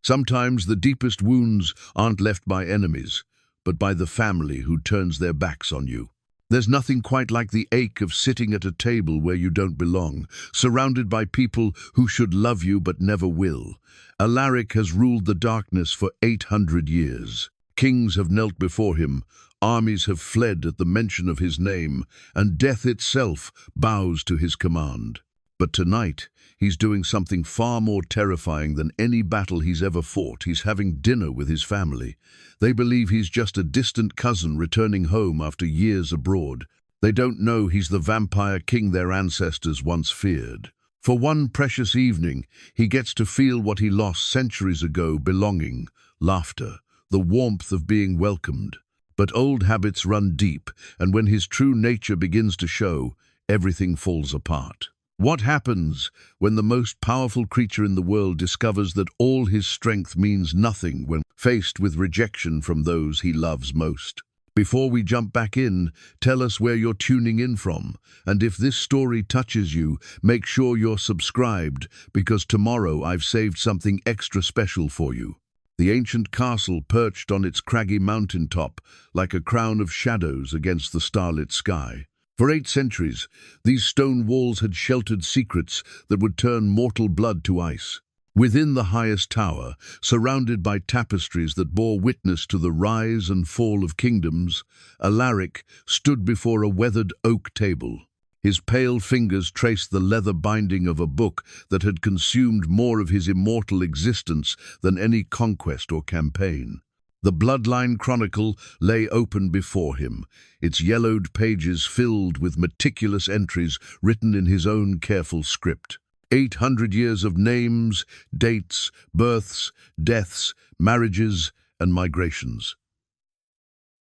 Sometimes the deepest wounds aren't left by enemies, but by the family who turns their backs on you. There's nothing quite like the ache of sitting at a table where you don't belong, surrounded by people who should love you but never will. Alaric has ruled the darkness for 800 years. Kings have knelt before him, armies have fled at the mention of his name, and death itself bows to his command. But tonight, he's doing something far more terrifying than any battle he's ever fought. He's having dinner with his family. They believe he's just a distant cousin returning home after years abroad. They don't know he's the vampire king their ancestors once feared. For one precious evening, he gets to feel what he lost centuries ago: belonging, laughter, the warmth of being welcomed. But old habits run deep, and when his true nature begins to show, everything falls apart. What happens when the most powerful creature in the world discovers that all his strength means nothing when faced with rejection from those he loves most? Before we jump back in, tell us where you're tuning in from, and if this story touches you, make sure you're subscribed, because tomorrow I've saved something extra special for you. The ancient castle perched on its craggy mountaintop, like a crown of shadows against the starlit sky. For 8 centuries, these stone walls had sheltered secrets that would turn mortal blood to ice. Within the highest tower, surrounded by tapestries that bore witness to the rise and fall of kingdoms, Alaric stood before a weathered oak table. His pale fingers traced the leather binding of a book that had consumed more of his immortal existence than any conquest or campaign. The Bloodline Chronicle lay open before him, its yellowed pages filled with meticulous entries written in his own careful script. 800 years of names, dates, births, deaths, marriages, and migrations.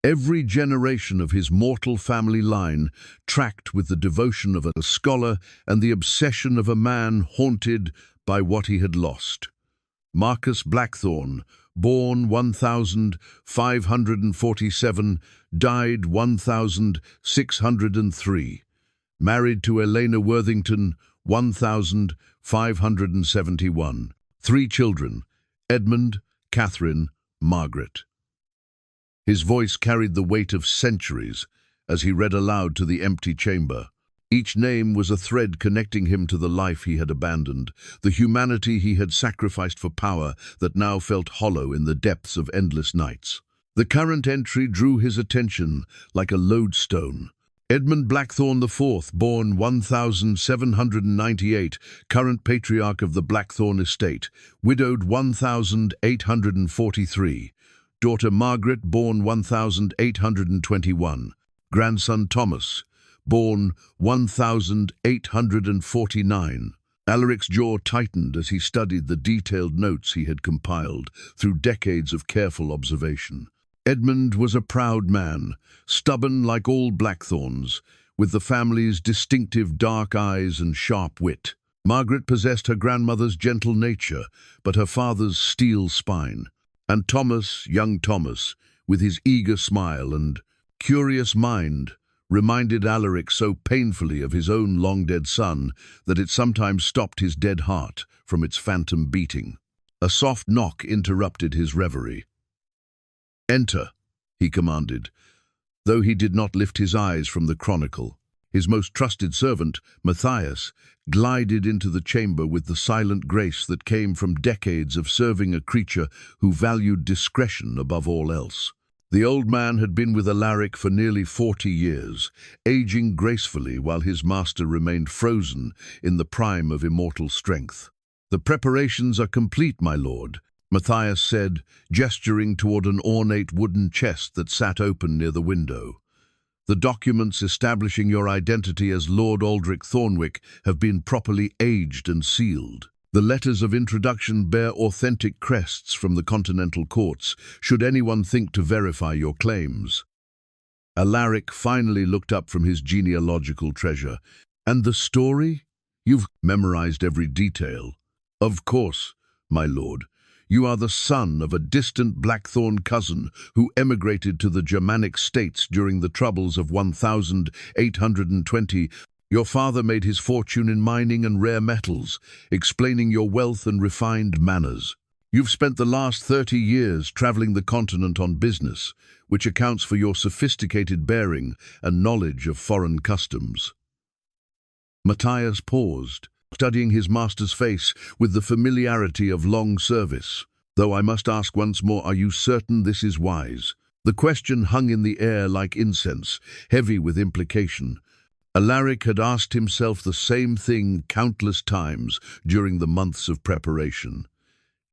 Every generation of his mortal family line tracked with the devotion of a scholar and the obsession of a man haunted by what he had lost. Marcus Blackthorne, born 1547, died 1603. Married to Elena Worthington, 1571. 3 children: Edmund, Catherine, Margaret. His voice carried the weight of centuries as he read aloud to the empty chamber. Each name was a thread connecting him to the life he had abandoned, the humanity he had sacrificed for power that now felt hollow in the depths of endless nights. The current entry drew his attention like a lodestone. Edmund Blackthorne IV, born 1798, current patriarch of the Blackthorne estate, widowed 1843. Daughter Margaret, born 1821. Grandson Thomas, born 1849. Alaric's jaw tightened as he studied the detailed notes he had compiled through decades of careful observation. Edmund was a proud man, stubborn like all Blackthorns, with the family's distinctive dark eyes and sharp wit. Margaret possessed her grandmother's gentle nature, but her father's steel spine. And Thomas, young Thomas, with his eager smile and curious mind, reminded Alaric so painfully of his own long-dead son that it sometimes stopped his dead heart from its phantom beating. A soft knock interrupted his reverie. "Enter," he commanded, though he did not lift his eyes from the chronicle. His most trusted servant, Matthias, glided into the chamber with the silent grace that came from decades of serving a creature who valued discretion above all else. The old man had been with Alaric for nearly 40 years, aging gracefully while his master remained frozen in the prime of immortal strength. "The preparations are complete, my lord," Matthias said, gesturing toward an ornate wooden chest that sat open near the window. "The documents establishing your identity as Lord Aldrich Thornwick have been properly aged and sealed. The letters of introduction bear authentic crests from the continental courts, should anyone think to verify your claims." Alaric finally looked up from his genealogical treasure. "And the story? You've memorized every detail." "Of course, my lord. You are the son of a distant Blackthorne cousin who emigrated to the Germanic states during the troubles of 1820. Your father made his fortune in mining and rare metals, explaining your wealth and refined manners. You've spent the last 30 years traveling the continent on business, which accounts for your sophisticated bearing and knowledge of foreign customs." Matthias paused, studying his master's face with the familiarity of long service. "Though I must ask once more, are you certain this is wise?" The question hung in the air like incense, heavy with implication. Alaric had asked himself the same thing countless times during the months of preparation.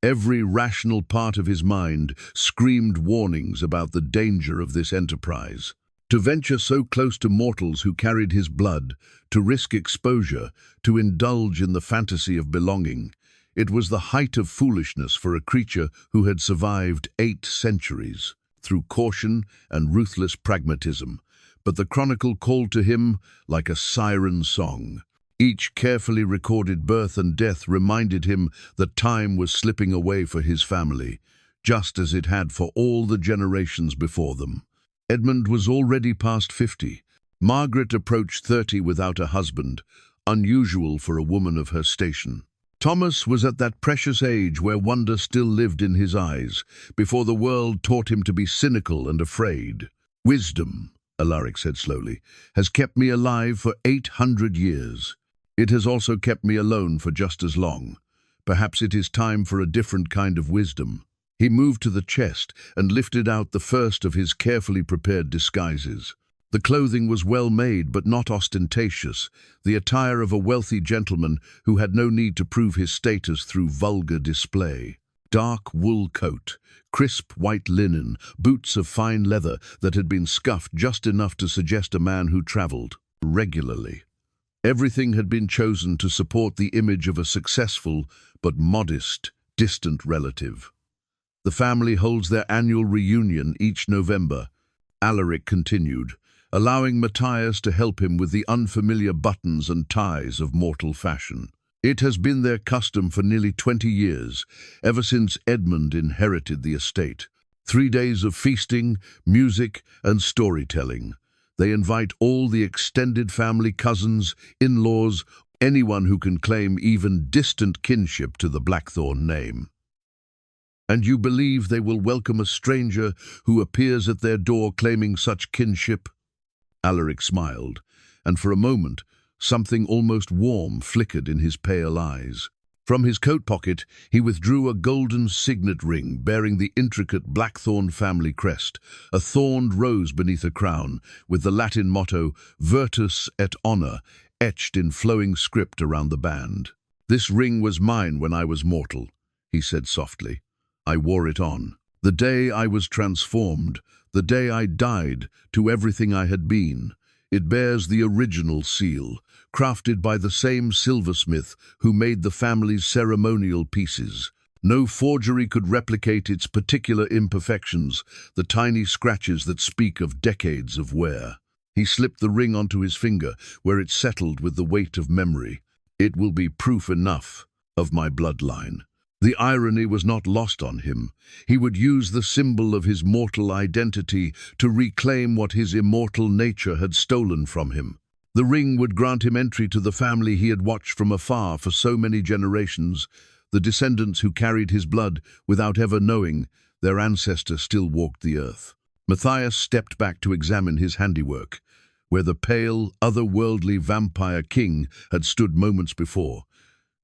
Every rational part of his mind screamed warnings about the danger of this enterprise. To venture so close to mortals who carried his blood, to risk exposure, to indulge in the fantasy of belonging, it was the height of foolishness for a creature who had survived 8 centuries, through caution and ruthless pragmatism. But the chronicle called to him like a siren song. Each carefully recorded birth and death reminded him that time was slipping away for his family, just as it had for all the generations before them. Edmund was already past 50. Margaret approached 30 without a husband, unusual for a woman of her station. Thomas was at that precious age where wonder still lived in his eyes, before the world taught him to be cynical and afraid. "Wisdom," Alaric said slowly, "has kept me alive for 800 years. It has also kept me alone for just as long. Perhaps it is time for a different kind of wisdom." He moved to the chest and lifted out the first of his carefully prepared disguises. The clothing was well made but not ostentatious, the attire of a wealthy gentleman who had no need to prove his status through vulgar display. Dark wool coat, crisp white linen, boots of fine leather that had been scuffed just enough to suggest a man who traveled regularly. Everything had been chosen to support the image of a successful but modest, distant relative. "The family holds their annual reunion each November," Alaric continued, allowing Matthias to help him with the unfamiliar buttons and ties of mortal fashion. "It has been their custom for nearly 20 years, ever since Edmund inherited the estate. 3 days of feasting, music, and storytelling. They invite all the extended family, cousins, in-laws, anyone who can claim even distant kinship to the Blackthorn name." "And you believe they will welcome a stranger who appears at their door claiming such kinship?" Alaric smiled, and for a moment, something almost warm flickered in his pale eyes. From his coat pocket, he withdrew a golden signet ring bearing the intricate Blackthorn family crest, a thorned rose beneath a crown, with the Latin motto Virtus et Honor etched in flowing script around the band. "This ring was mine when I was mortal," he said softly. "I wore it on. The day I was transformed, the day I died to everything I had been. It bears the original seal, crafted by the same silversmith who made the family's ceremonial pieces. No forgery could replicate its particular imperfections, the tiny scratches that speak of decades of wear." He slipped the ring onto his finger, where it settled with the weight of memory. "It will be proof enough of my bloodline." The irony was not lost on him. He would use the symbol of his mortal identity to reclaim what his immortal nature had stolen from him. The ring would grant him entry to the family he had watched from afar for so many generations, the descendants who carried his blood without ever knowing their ancestor still walked the earth. Matthias stepped back to examine his handiwork, where the pale, otherworldly vampire king had stood moments before.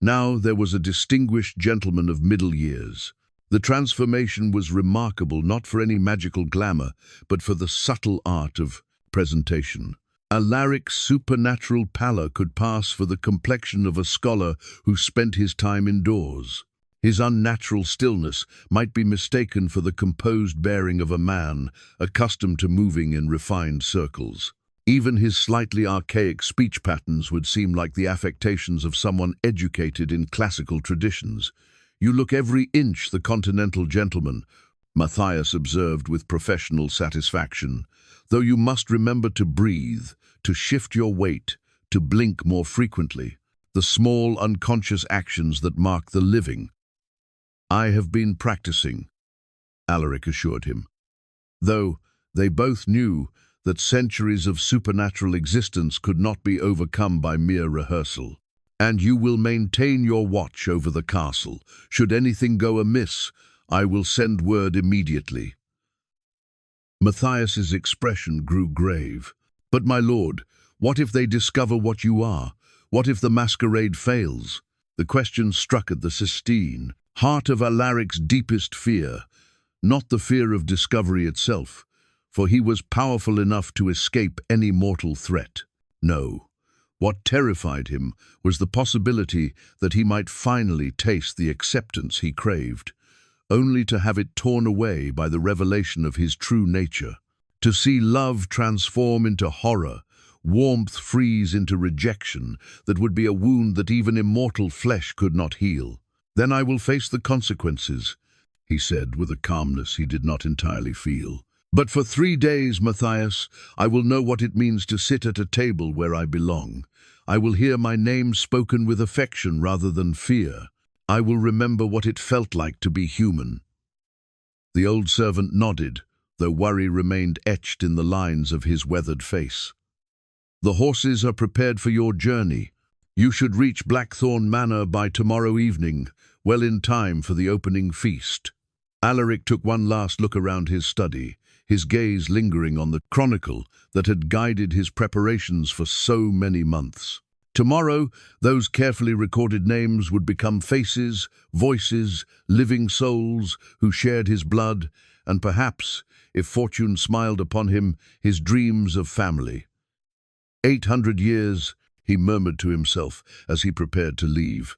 Now there was a distinguished gentleman of middle years. The transformation was remarkable not for any magical glamour, but for the subtle art of presentation. Alaric's supernatural pallor could pass for the complexion of a scholar who spent his time indoors. His unnatural stillness might be mistaken for the composed bearing of a man accustomed to moving in refined circles. Even his slightly archaic speech patterns would seem like the affectations of someone educated in classical traditions. "You look every inch the continental gentleman," Matthias observed with professional satisfaction, "though you must remember to breathe, to shift your weight, to blink more frequently, the small unconscious actions that mark the living." "I have been practicing," Alaric assured him. Though they both knew that centuries of supernatural existence could not be overcome by mere rehearsal. and you will maintain your watch over the castle. Should anything go amiss, I will send word immediately." Matthias's expression grew grave. "But my lord, what if they discover what you are? What if the masquerade fails?" The question struck at the Sistine heart of Alaric's deepest fear, not the fear of discovery itself, for he was powerful enough to escape any mortal threat. No, what terrified him was the possibility that he might finally taste the acceptance he craved, only to have it torn away by the revelation of his true nature. To see love transform into horror, warmth freeze into rejection, that would be a wound that even immortal flesh could not heal. "Then I will face the consequences," he said with a calmness he did not entirely feel. "But for 3 days, Matthias, I will know what it means to sit at a table where I belong. I will hear my name spoken with affection rather than fear. I will remember what it felt like to be human." The old servant nodded, though worry remained etched in the lines of his weathered face. "The horses are prepared for your journey. You should reach Blackthorn Manor by tomorrow evening, well in time for the opening feast." Alaric took one last look around his study, his gaze lingering on the chronicle that had guided his preparations for so many months. Tomorrow, those carefully recorded names would become faces, voices, living souls who shared his blood, and perhaps, if fortune smiled upon him, his dreams of family. 800 years, he murmured to himself as he prepared to leave.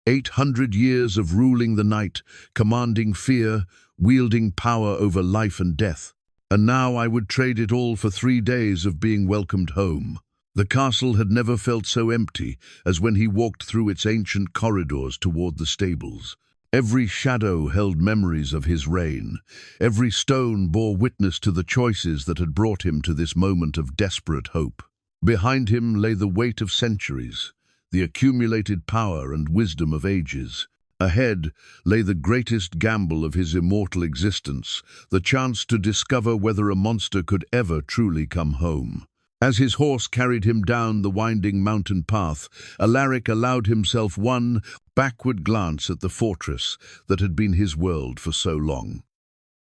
800 years of ruling the night, commanding fear, wielding power over life and death. And now I would trade it all for 3 days of being welcomed home. The castle had never felt so empty as when he walked through its ancient corridors toward the stables. Every shadow held memories of his reign. Every stone bore witness to the choices that had brought him to this moment of desperate hope. Behind him lay the weight of centuries, the accumulated power and wisdom of ages. Ahead lay the greatest gamble of his immortal existence, the chance to discover whether a monster could ever truly come home. As his horse carried him down the winding mountain path, Alaric allowed himself one backward glance at the fortress that had been his world for so long.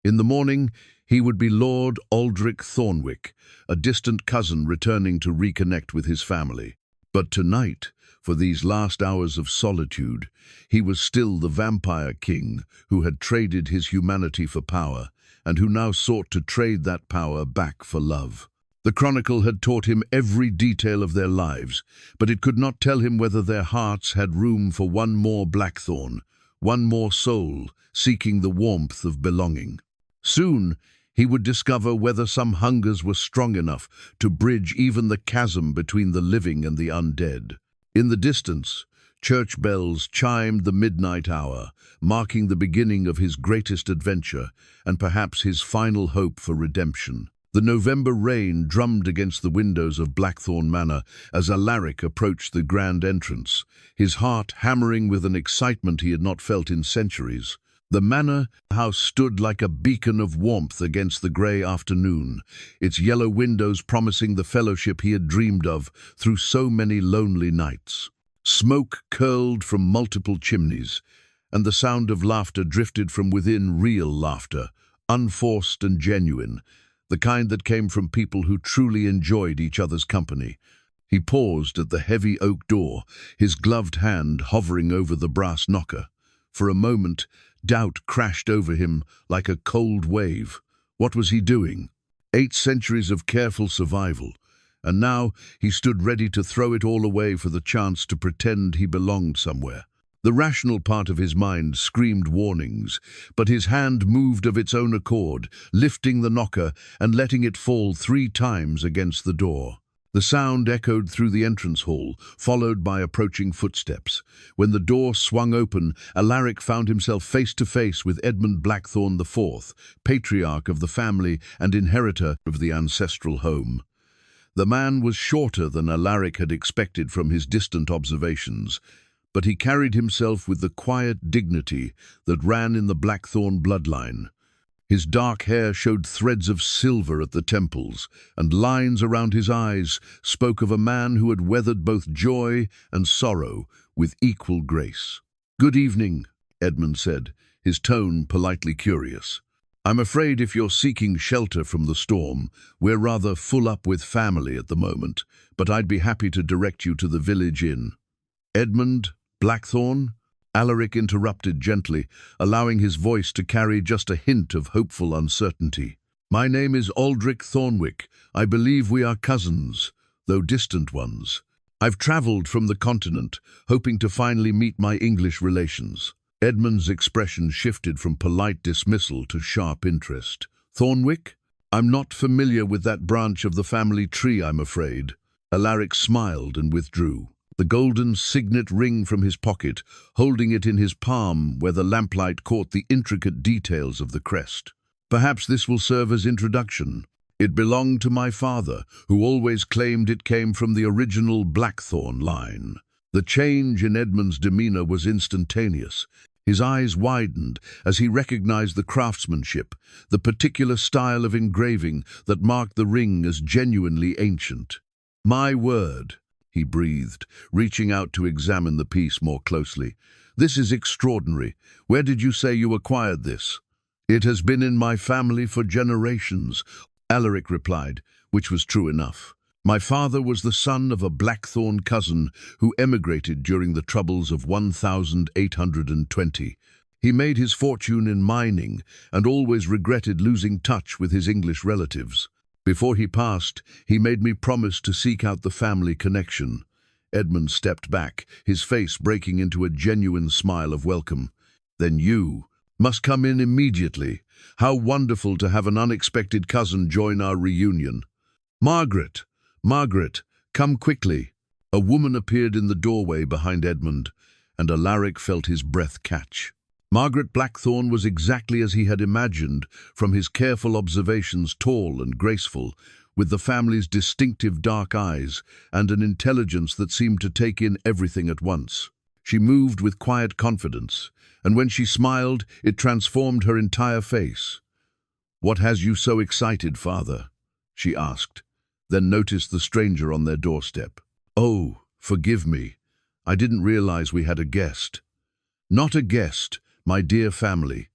In the morning, he would be Lord Aldric Thornwick, a distant cousin returning to reconnect with his family. But tonight, for these last hours of solitude, he was still the vampire king who had traded his humanity for power, and who now sought to trade that power back for love. The chronicle had taught him every detail of their lives, but it could not tell him whether their hearts had room for one more Blackthorn, one more soul seeking the warmth of belonging. Soon, he would discover whether some hungers were strong enough to bridge even the chasm between the living and the undead. In the distance, church bells chimed the midnight hour, marking the beginning of his greatest adventure and perhaps his final hope for redemption. The November rain drummed against the windows of Blackthorn Manor as Alaric approached the grand entrance, his heart hammering with an excitement he had not felt in centuries. The manor house stood like a beacon of warmth against the grey afternoon, its yellow windows promising the fellowship he had dreamed of through so many lonely nights. Smoke curled from multiple chimneys, and the sound of laughter drifted from within, real laughter, unforced and genuine, the kind that came from people who truly enjoyed each other's company. He paused at the heavy oak door, his gloved hand hovering over the brass knocker. For a moment, doubt crashed over him like a cold wave. What was he doing? 8 centuries of careful survival, and now he stood ready to throw it all away for the chance to pretend he belonged somewhere. The rational part of his mind screamed warnings, but his hand moved of its own accord, lifting the knocker and letting it fall 3 times against the door. The sound echoed through the entrance hall, followed by approaching footsteps. When the door swung open, Alaric found himself face to face with Edmund Blackthorn IV, patriarch of the family and inheritor of the ancestral home. The man was shorter than Alaric had expected from his distant observations, but he carried himself with the quiet dignity that ran in the Blackthorn bloodline. His dark hair showed threads of silver at the temples, and lines around his eyes spoke of a man who had weathered both joy and sorrow with equal grace. "Good evening," Edmund said, his tone politely curious. "I'm afraid if you're seeking shelter from the storm, we're rather full up with family at the moment, but I'd be happy to direct you to the village inn." "Edmund Blackthorn?" Alaric interrupted gently, allowing his voice to carry just a hint of hopeful uncertainty. "My name is Aldrich Thornwick. I believe we are cousins, though distant ones. I've travelled from the continent, hoping to finally meet my English relations." Edmund's expression shifted from polite dismissal to sharp interest. "Thornwick? I'm not familiar with that branch of the family tree, I'm afraid." Alaric smiled and withdrew, the golden signet ring from his pocket, holding it in his palm where the lamplight caught the intricate details of the crest. "Perhaps this will serve as introduction. It belonged to my father, who always claimed it came from the original Blackthorn line." The change in Edmund's demeanor was instantaneous. His eyes widened as he recognized the craftsmanship, the particular style of engraving that marked the ring as genuinely ancient. "My word," he breathed, reaching out to examine the piece more closely. "This is extraordinary. Where did you say you acquired this?" "It has been in my family for generations," Alaric replied, which was true enough. "My father was the son of a Blackthorn cousin who emigrated during the troubles of 1820. He made his fortune in mining and always regretted losing touch with his English relatives. Before he passed, he made me promise to seek out the family connection." Edmund stepped back, his face breaking into a genuine smile of welcome. "Then you must come in immediately. How wonderful to have an unexpected cousin join our reunion. Margaret! Margaret, come quickly." A woman appeared in the doorway behind Edmund, and Alaric felt his breath catch. Margaret Blackthorn was exactly as he had imagined, from his careful observations, tall and graceful, with the family's distinctive dark eyes and an intelligence that seemed to take in everything at once. She moved with quiet confidence, and when she smiled, it transformed her entire face. "What has you so excited, father?" she asked, then noticed the stranger on their doorstep. "Oh, forgive me. I didn't realize we had a guest." "Not a guest, my dear family.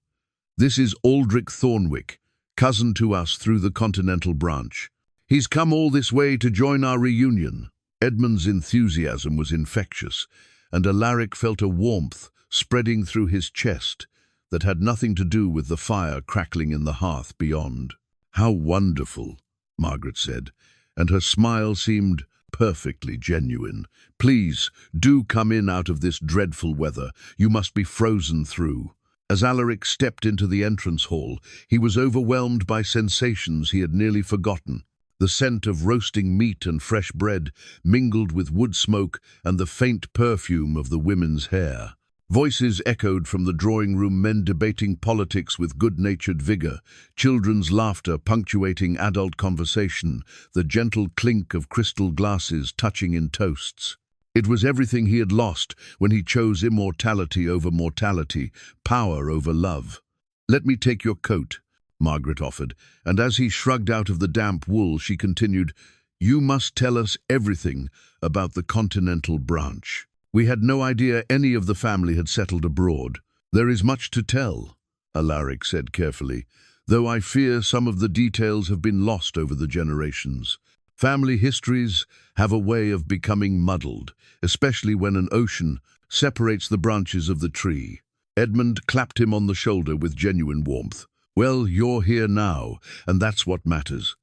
This is Aldrich Thornwick, cousin to us through the continental branch. He's come all this way to join our reunion." Edmund's enthusiasm was infectious, and Alaric felt a warmth spreading through his chest that had nothing to do with the fire crackling in the hearth beyond. "How wonderful," Margaret said, and her smile seemed perfectly genuine. "Please, do come in out of this dreadful weather. You must be frozen through." As Alaric stepped into the entrance hall, he was overwhelmed by sensations he had nearly forgotten. The scent of roasting meat and fresh bread mingled with wood smoke and the faint perfume of the women's hair. Voices echoed from the drawing room, men debating politics with good-natured vigor, children's laughter punctuating adult conversation, the gentle clink of crystal glasses touching in toasts. It was everything he had lost when he chose immortality over mortality, power over love. "Let me take your coat," Margaret offered, and as he shrugged out of the damp wool, she continued, "You must tell us everything about the continental branch. We had no idea any of the family had settled abroad." "There is much to tell," Alaric said carefully, "though I fear some of the details have been lost over the generations. Family histories have a way of becoming muddled, especially when an ocean separates the branches of the tree." Edmund clapped him on the shoulder with genuine warmth. "Well, you're here now, and that's what matters.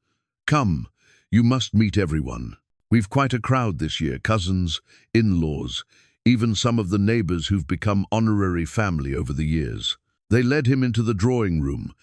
Come, you must meet everyone. We've quite a crowd this year, cousins, in-laws, even some of the neighbors who've become honorary family over the years." They led him into the drawing room,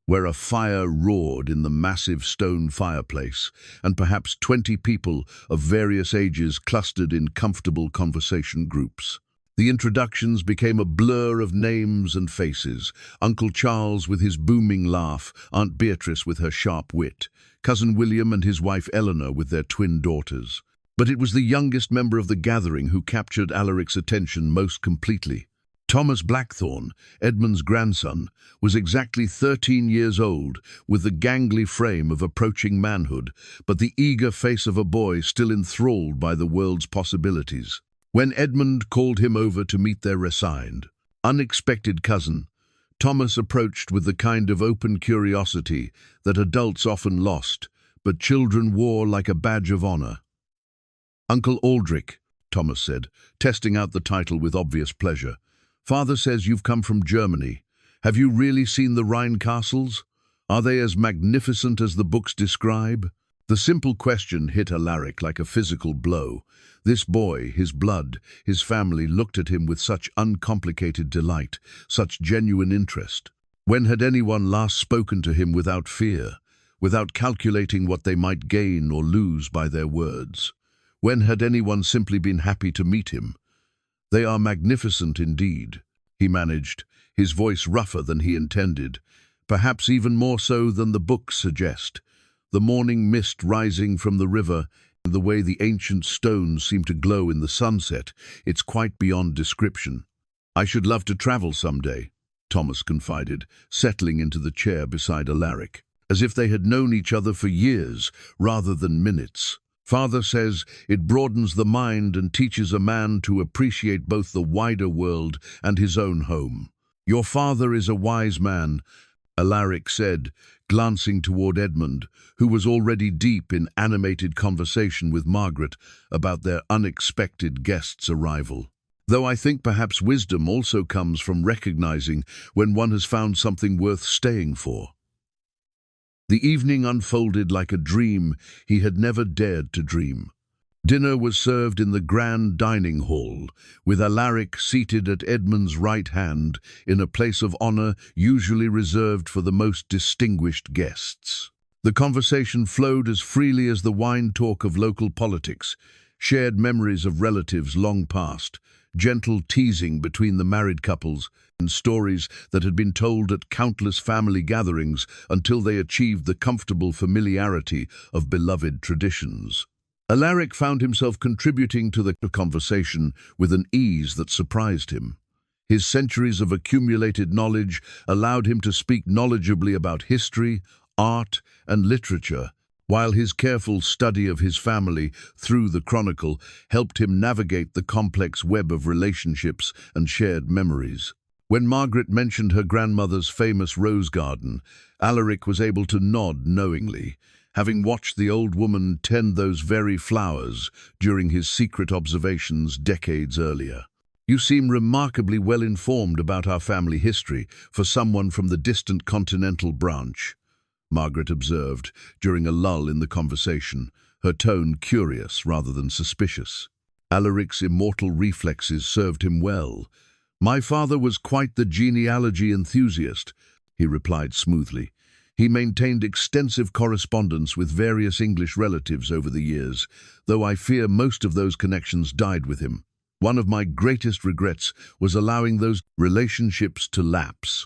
where a fire roared in the massive stone fireplace, and perhaps 20 people of various ages clustered in comfortable conversation groups. The introductions became a blur of names and faces. Uncle Charles with his booming laugh, Aunt Beatrice with her sharp wit, Cousin William and his wife Eleanor with their twin daughters. But it was the youngest member of the gathering who captured Alaric's attention most completely. Thomas Blackthorne, Edmund's grandson, was exactly 13 years old, with the gangly frame of approaching manhood, but the eager face of a boy still enthralled by the world's possibilities. When Edmund called him over to meet their resigned, unexpected cousin, Thomas approached with the kind of open curiosity that adults often lost, but children wore like a badge of honor. "Uncle Aldrich," Thomas said, testing out the title with obvious pleasure. "Father says you've come from Germany. Have you really seen the Rhine castles? Are they as magnificent as the books describe?" The simple question hit Alaric like a physical blow. This boy, his blood, his family looked at him with such uncomplicated delight, such genuine interest. When had anyone last spoken to him without fear, without calculating what they might gain or lose by their words? When had anyone simply been happy to meet him? "They are magnificent indeed," he managed, his voice rougher than he intended, perhaps even more so than the books suggest. The morning mist rising from the river, and the way the ancient stones seem to glow in the sunset, it's quite beyond description. "I should love to travel someday," Thomas confided, settling into the chair beside Alaric, as if they had known each other for years rather than minutes. "Father says it broadens the mind and teaches a man to appreciate both the wider world and his own home." "Your father is a wise man," Alaric said, glancing toward Edmund, who was already deep in animated conversation with Margaret about their unexpected guest's arrival. "Though I think perhaps wisdom also comes from recognizing when one has found something worth staying for." The evening unfolded like a dream he had never dared to dream. Dinner was served in the grand dining hall, with Alaric seated at Edmund's right hand in a place of honor usually reserved for the most distinguished guests. The conversation flowed as freely as the wine talk of local politics, shared memories of relatives long past, gentle teasing between the married couples, and stories that had been told at countless family gatherings until they achieved the comfortable familiarity of beloved traditions. Alaric found himself contributing to the conversation with an ease that surprised him. His centuries of accumulated knowledge allowed him to speak knowledgeably about history, art, and literature, while his careful study of his family through the chronicle helped him navigate the complex web of relationships and shared memories. When Margaret mentioned her grandmother's famous rose garden, Alaric was able to nod knowingly, having watched the old woman tend those very flowers during his secret observations decades earlier. "You seem remarkably well informed about our family history for someone from the distant continental branch," Margaret observed during a lull in the conversation, her tone curious rather than suspicious. Alaric's immortal reflexes served him well. "My father was quite the genealogy enthusiast," he replied smoothly. He maintained extensive correspondence with various English relatives over the years, though I fear most of those connections died with him. One of my greatest regrets was allowing those relationships to lapse."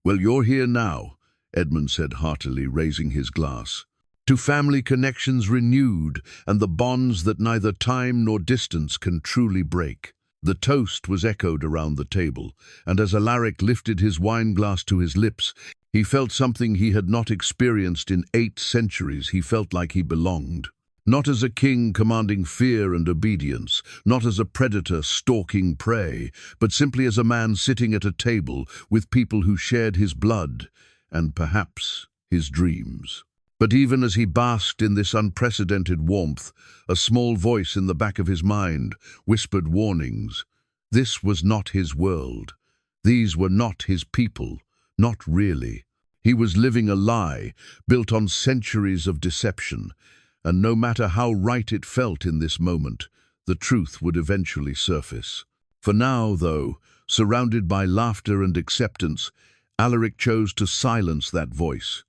"Well, you're here now," Edmund said heartily, raising his glass. "To family connections renewed and the bonds that neither time nor distance can truly break." The toast was echoed around the table, and as Alaric lifted his wineglass to his lips, he felt something he had not experienced in 8 centuries. He felt like he belonged. Not as a king commanding fear and obedience, not as a predator stalking prey, but simply as a man sitting at a table with people who shared his blood and perhaps his dreams. But even as he basked in this unprecedented warmth, a small voice in the back of his mind whispered warnings. This was not his world. These were not his people. Not really. He was living a lie, built on centuries of deception, and no matter how right it felt in this moment, the truth would eventually surface. For now, though, surrounded by laughter and acceptance, Alaric chose to silence that voice.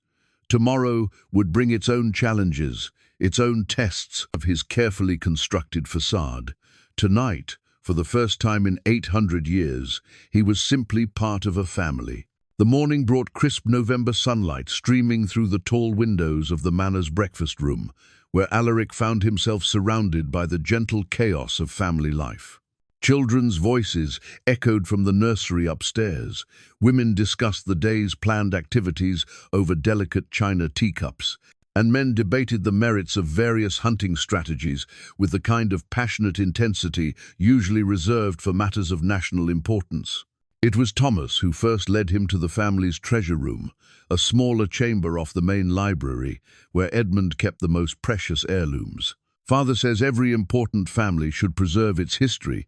Tomorrow would bring its own challenges, its own tests of his carefully constructed facade. Tonight, for the first time in 800 years, he was simply part of a family. The morning brought crisp November sunlight streaming through the tall windows of the manor's breakfast room, where Alaric found himself surrounded by the gentle chaos of family life. Children's voices echoed from the nursery upstairs. Women discussed the day's planned activities over delicate china teacups, and men debated the merits of various hunting strategies with the kind of passionate intensity usually reserved for matters of national importance. It was Thomas who first led him to the family's treasure room, a smaller chamber off the main library where Edmund kept the most precious heirlooms. "Father says every important family should preserve its history,"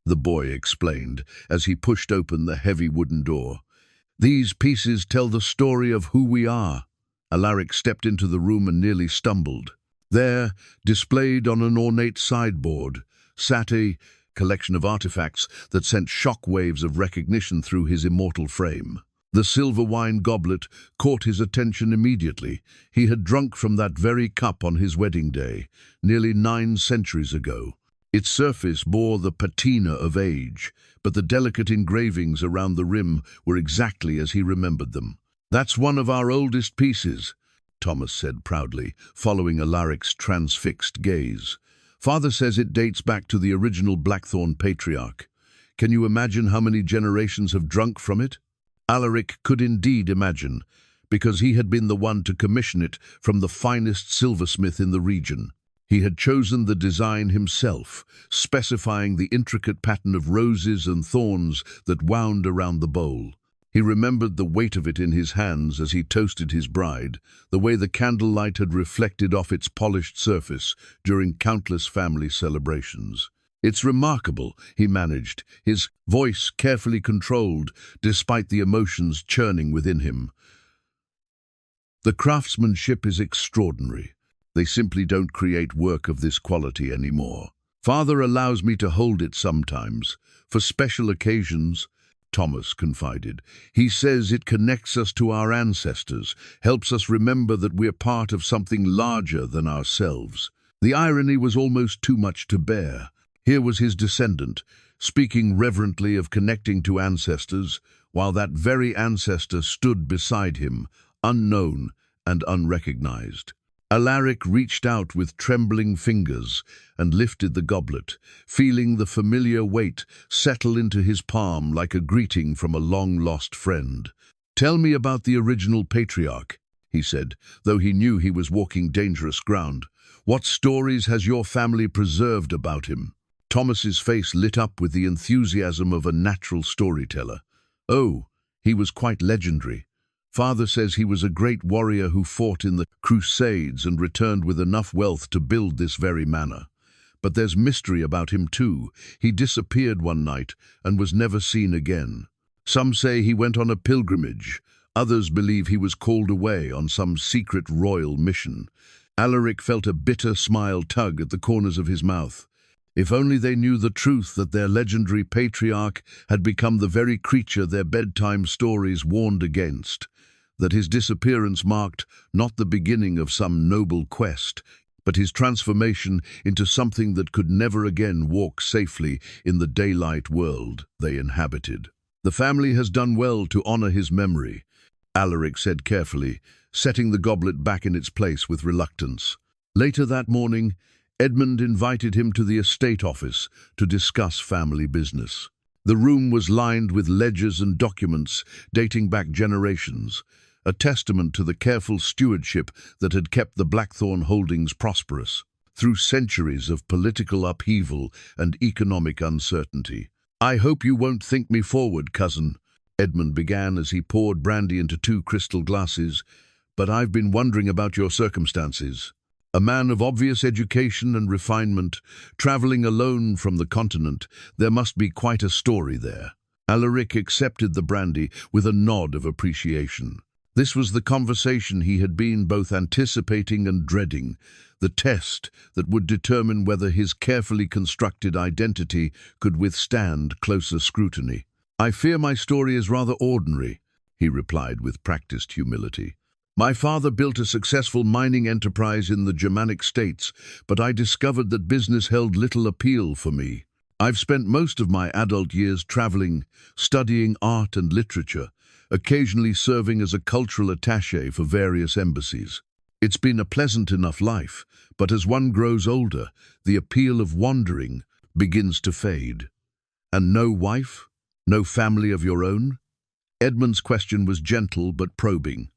the boy explained as he pushed open the heavy wooden door. "These pieces tell the story of who we are." Alaric stepped into the room and nearly stumbled. There, displayed on an ornate sideboard, sat a collection of artifacts that sent shock waves of recognition through his immortal frame. The silver wine goblet caught his attention immediately. He had drunk from that very cup on his wedding day, nearly 9 centuries ago. Its surface bore the patina of age, but the delicate engravings around the rim were exactly as he remembered them. "That's one of our oldest pieces," Thomas said proudly, following Alaric's transfixed gaze. "Father says it dates back to the original Blackthorn patriarch. Can you imagine how many generations have drunk from it?" Alaric could indeed imagine, because he had been the one to commission it from the finest silversmith in the region. He had chosen the design himself, specifying the intricate pattern of roses and thorns that wound around the bowl. He remembered the weight of it in his hands as he toasted his bride, the way the candlelight had reflected off its polished surface during countless family celebrations. "It's remarkable," he managed, his voice carefully controlled despite the emotions churning within him. "The craftsmanship is extraordinary. They simply don't create work of this quality anymore. Father allows me to hold it sometimes, for special occasions," Thomas confided. "He says it connects us to our ancestors, helps us remember that we're part of something larger than ourselves." The irony was almost too much to bear. Here was his descendant, speaking reverently of connecting to ancestors, while that very ancestor stood beside him, unknown and unrecognized. Alaric reached out with trembling fingers and lifted the goblet, feeling the familiar weight settle into his palm like a greeting from a long-lost friend. "Tell me about the original patriarch," he said, though he knew he was walking dangerous ground. "What stories has your family preserved about him?" Thomas's face lit up with the enthusiasm of a natural storyteller. "Oh, he was quite legendary. Father says he was a great warrior who fought in the Crusades and returned with enough wealth to build this very manor. But there's mystery about him too. He disappeared one night and was never seen again. Some say he went on a pilgrimage. Others believe he was called away on some secret royal mission." Alaric felt a bitter smile tug at the corners of his mouth. If only they knew the truth, that their legendary patriarch had become the very creature their bedtime stories warned against, that his disappearance marked not the beginning of some noble quest, but his transformation into something that could never again walk safely in the daylight world they inhabited. "The family has done well to honor his memory," Alaric said carefully, setting the goblet back in its place with reluctance. Later that morning, Edmund invited him to the estate office to discuss family business. The room was lined with ledgers and documents dating back generations, a testament to the careful stewardship that had kept the Blackthorn holdings prosperous through centuries of political upheaval and economic uncertainty. "I hope you won't think me forward, cousin," Edmund began as he poured brandy into 2 crystal glasses, "but I've been wondering about your circumstances. A man of obvious education and refinement, traveling alone from the continent, there must be quite a story there." Alaric accepted the brandy with a nod of appreciation. This was the conversation he had been both anticipating and dreading, the test that would determine whether his carefully constructed identity could withstand closer scrutiny. "I fear my story is rather ordinary," he replied with practiced humility. "My father built a successful mining enterprise in the Germanic states, but I discovered that business held little appeal for me. I've spent most of my adult years traveling, studying art and literature, occasionally serving as a cultural attaché for various embassies. It's been a pleasant enough life, but as one grows older, the appeal of wandering begins to fade." And no wife? No family of your own? Edmund's question was gentle but probing.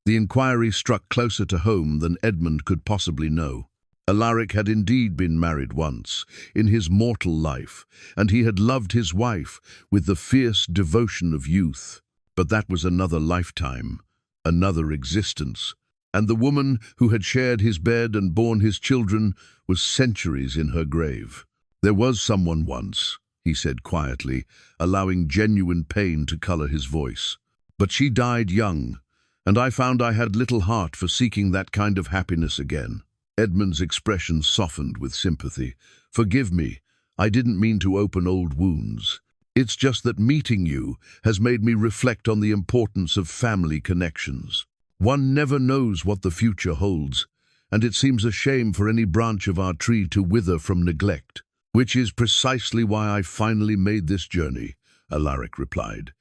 The inquiry struck closer to home than Edmund could possibly know. Alaric had indeed been married once, in his mortal life, and he had loved his wife with the fierce devotion of youth. But that was another lifetime, another existence, and the woman who had shared his bed and borne his children was centuries in her grave. "There was someone once," he said quietly, allowing genuine pain to color his voice. "But she died young, and I found I had little heart for seeking that kind of happiness again." Edmund's expression softened with sympathy. "Forgive me, I didn't mean to open old wounds. It's just that meeting you has made me reflect on the importance of family connections. One never knows what the future holds, and it seems a shame for any branch of our tree to wither from neglect. Which is precisely why I finally made this journey," Alaric replied.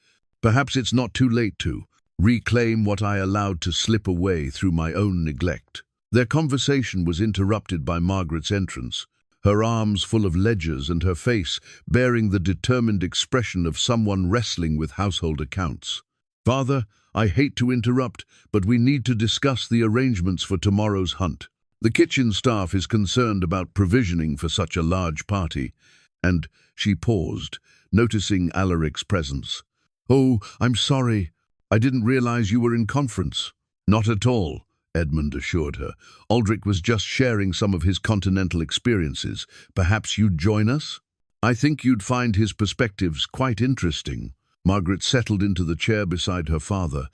"Perhaps it's not too late to reclaim what I allowed to slip away through my own neglect." Their conversation was interrupted by Margaret's entrance, her arms full of ledgers and her face bearing the determined expression of someone wrestling with household accounts. "Father, I hate to interrupt, but we need to discuss the arrangements for tomorrow's hunt. The kitchen staff is concerned about provisioning for such a large party," and she paused, noticing Alaric's presence. "Oh, I'm sorry. I didn't realize you were in conference." "Not at all," Edmund assured her. "Aldrich was just sharing some of his continental experiences. Perhaps you'd join us? I think you'd find his perspectives quite interesting." Margaret settled into the chair beside her father,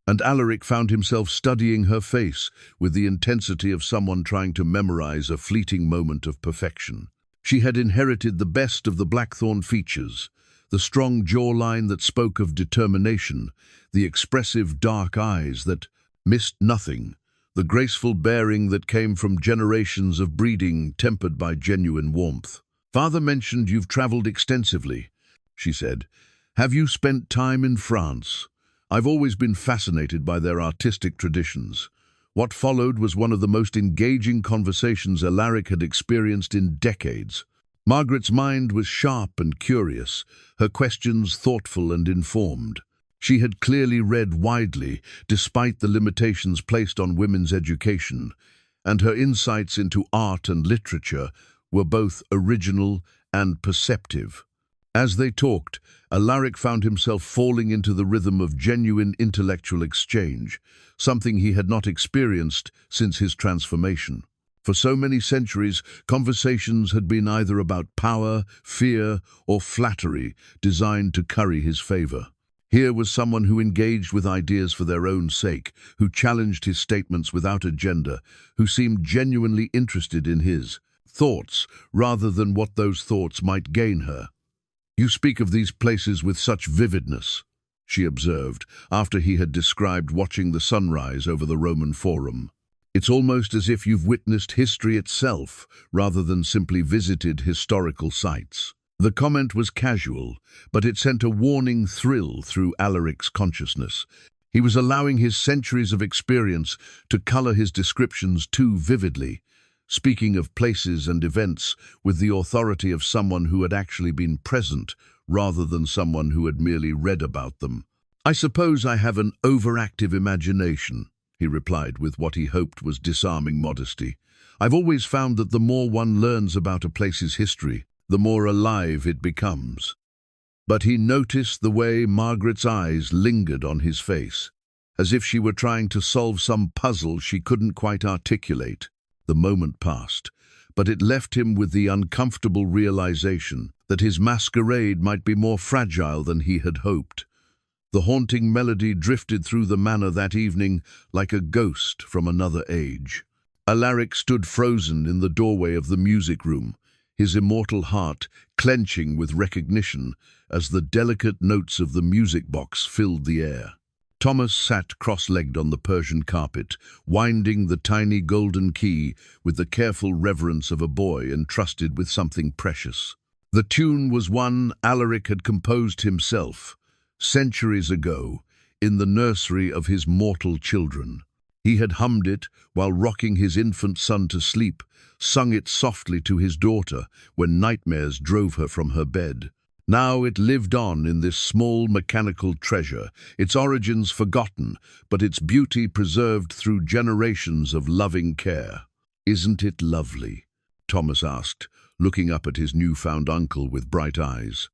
and Alaric found himself studying her face with the intensity of someone trying to memorize a fleeting moment of perfection. She had inherited the best of the Blackthorn features, the strong jawline that spoke of determination, the expressive dark eyes that missed nothing, the graceful bearing that came from generations of breeding tempered by genuine warmth. "Father mentioned you've traveled extensively," she said. "Have you spent time in France? I've always been fascinated by their artistic traditions." What followed was one of the most engaging conversations Alaric had experienced in decades. Margaret's mind was sharp and curious, her questions thoughtful and informed. She had clearly read widely, despite the limitations placed on women's education, and her insights into art and literature were both original and perceptive. As they talked, Alaric found himself falling into the rhythm of genuine intellectual exchange, something he had not experienced since his transformation. For so many centuries, conversations had been either about power, fear, or flattery, designed to curry his favor. Here was someone who engaged with ideas for their own sake, who challenged his statements without agenda, who seemed genuinely interested in his thoughts rather than what those thoughts might gain her. "You speak of these places with such vividness," she observed, after he had described watching the sunrise over the Roman Forum. "It's almost as if you've witnessed history itself, rather than simply visited historical sites." The comment was casual, but it sent a warning thrill through Alaric's consciousness. He was allowing his centuries of experience to color his descriptions too vividly, speaking of places and events with the authority of someone who had actually been present, rather than someone who had merely read about them. "I suppose I have an overactive imagination," he replied with what he hoped was disarming modesty. "I've always found that the more one learns about a place's history, the more alive it becomes." But he noticed the way Margaret's eyes lingered on his face, as if she were trying to solve some puzzle she couldn't quite articulate. The moment passed, but it left him with the uncomfortable realization that his masquerade might be more fragile than he had hoped. The haunting melody drifted through the manor that evening like a ghost from another age. Alaric stood frozen in the doorway of the music room, his immortal heart clenching with recognition as the delicate notes of the music box filled the air. Thomas sat cross-legged on the Persian carpet, winding the tiny golden key with the careful reverence of a boy entrusted with something precious. The tune was one Alaric had composed himself, centuries ago, in the nursery of his mortal children. He had hummed it while rocking his infant son to sleep, sung it softly to his daughter when nightmares drove her from her bed. Now it lived on in this small mechanical treasure, its origins forgotten, but its beauty preserved through generations of loving care. "Isn't it lovely?" Thomas asked, looking up at his newfound uncle with bright eyes.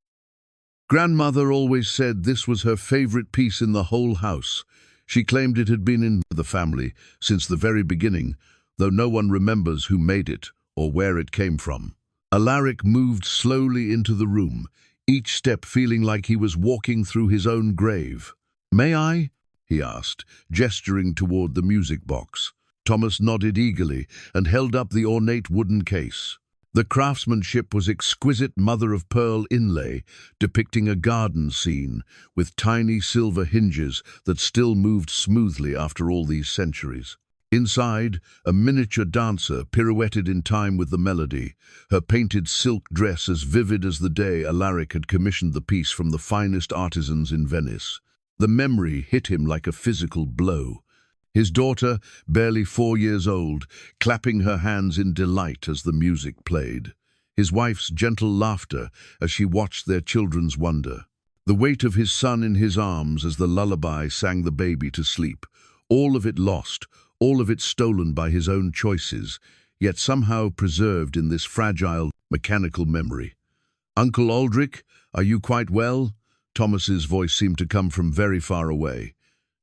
Grandmother always said this was her favorite piece in the whole house. She claimed it had been in the family since the very beginning, though no one remembers who made it or where it came from. Alaric moved slowly into the room, each step feeling like he was walking through his own grave. "May I?" he asked, gesturing toward the music box. Thomas nodded eagerly and held up the ornate wooden case. The craftsmanship was exquisite mother-of-pearl inlay, depicting a garden scene with tiny silver hinges that still moved smoothly after all these centuries. Inside, a miniature dancer pirouetted in time with the melody, her painted silk dress as vivid as the day Alaric had commissioned the piece from the finest artisans in Venice. The memory hit him like a physical blow. His daughter, barely 4 years old, clapping her hands in delight as the music played. His wife's gentle laughter as she watched their children's wonder. The weight of his son in his arms as the lullaby sang the baby to sleep. All of it lost, all of it stolen by his own choices, yet somehow preserved in this fragile, mechanical memory. "Uncle Alaric, are you quite well?" Thomas's voice seemed to come from very far away.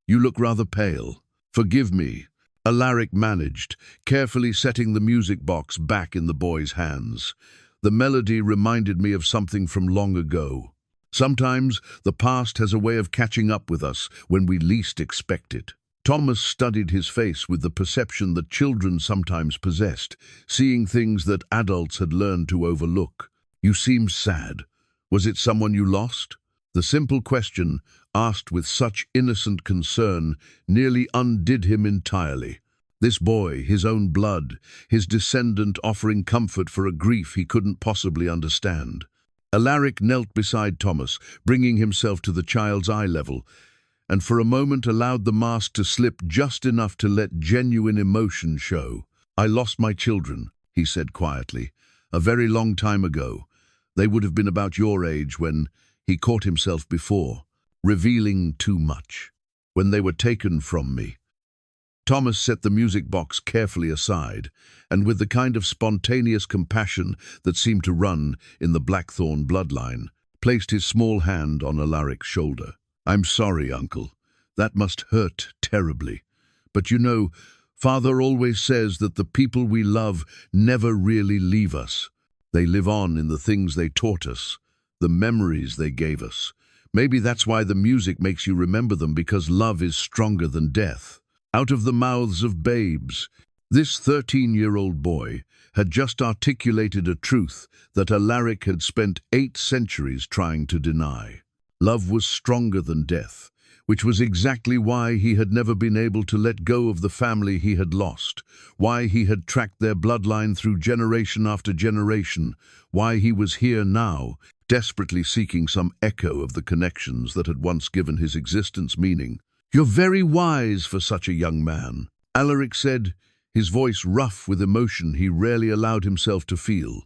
"You look rather pale." "Forgive me," Alaric managed, carefully setting the music box back in the boy's hands. "The melody reminded me of something from long ago. Sometimes the past has a way of catching up with us when we least expect it." Thomas studied his face with the perception that children sometimes possessed, seeing things that adults had learned to overlook. "You seem sad. Was it someone you lost?" The simple question, asked with such innocent concern, nearly undid him entirely. This boy, his own blood, his descendant offering comfort for a grief he couldn't possibly understand. Alaric knelt beside Thomas, bringing himself to the child's eye level, and for a moment allowed the mask to slip just enough to let genuine emotion show. "I lost my children," he said quietly, "a very long time ago. They would have been about your age when..." He caught himself before, revealing too much. "When they were taken from me." Thomas set the music box carefully aside, and with the kind of spontaneous compassion that seemed to run in the Blackthorn bloodline, placed his small hand on Alaric's shoulder. "I'm sorry, Uncle. That must hurt terribly. But you know, Father always says that the people we love never really leave us. They live on in the things they taught us, the memories they gave us. Maybe that's why the music makes you remember them, because love is stronger than death." Out of the mouths of babes, this 13-year-old boy had just articulated a truth that Alaric had spent 8 centuries trying to deny. Love was stronger than death, which was exactly why he had never been able to let go of the family he had lost, why he had tracked their bloodline through generation after generation, why he was here now, desperately seeking some echo of the connections that had once given his existence meaning. "You're very wise for such a young man," Alaric said, his voice rough with emotion he rarely allowed himself to feel.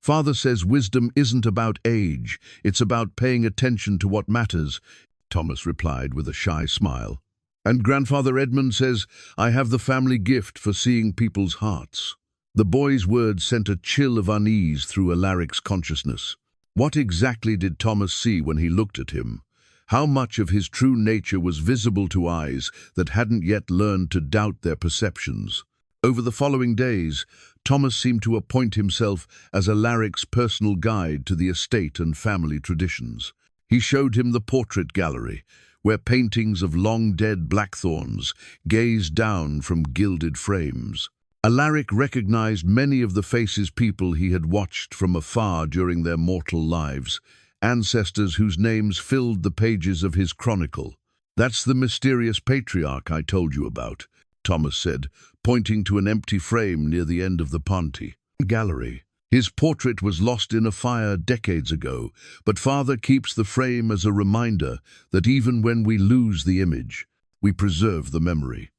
"Father says wisdom isn't about age, it's about paying attention to what matters," Thomas replied with a shy smile. "And Grandfather Edmund says I have the family gift for seeing people's hearts." The boy's words sent a chill of unease through Alaric's consciousness. What exactly did Thomas see when he looked at him? How much of his true nature was visible to eyes that hadn't yet learned to doubt their perceptions? Over the following days, Thomas seemed to appoint himself as Alaric's personal guide to the estate and family traditions. He showed him the portrait gallery, where paintings of long-dead Blackthorns gazed down from gilded frames. Alaric recognized many of the faces people he had watched from afar during their mortal lives, ancestors whose names filled the pages of his chronicle. "That's the mysterious patriarch I told you about," Thomas said, pointing to an empty frame near the end of the Ponte gallery. "His portrait was lost in a fire decades ago, but Father keeps the frame as a reminder that even when we lose the image, we preserve the memory."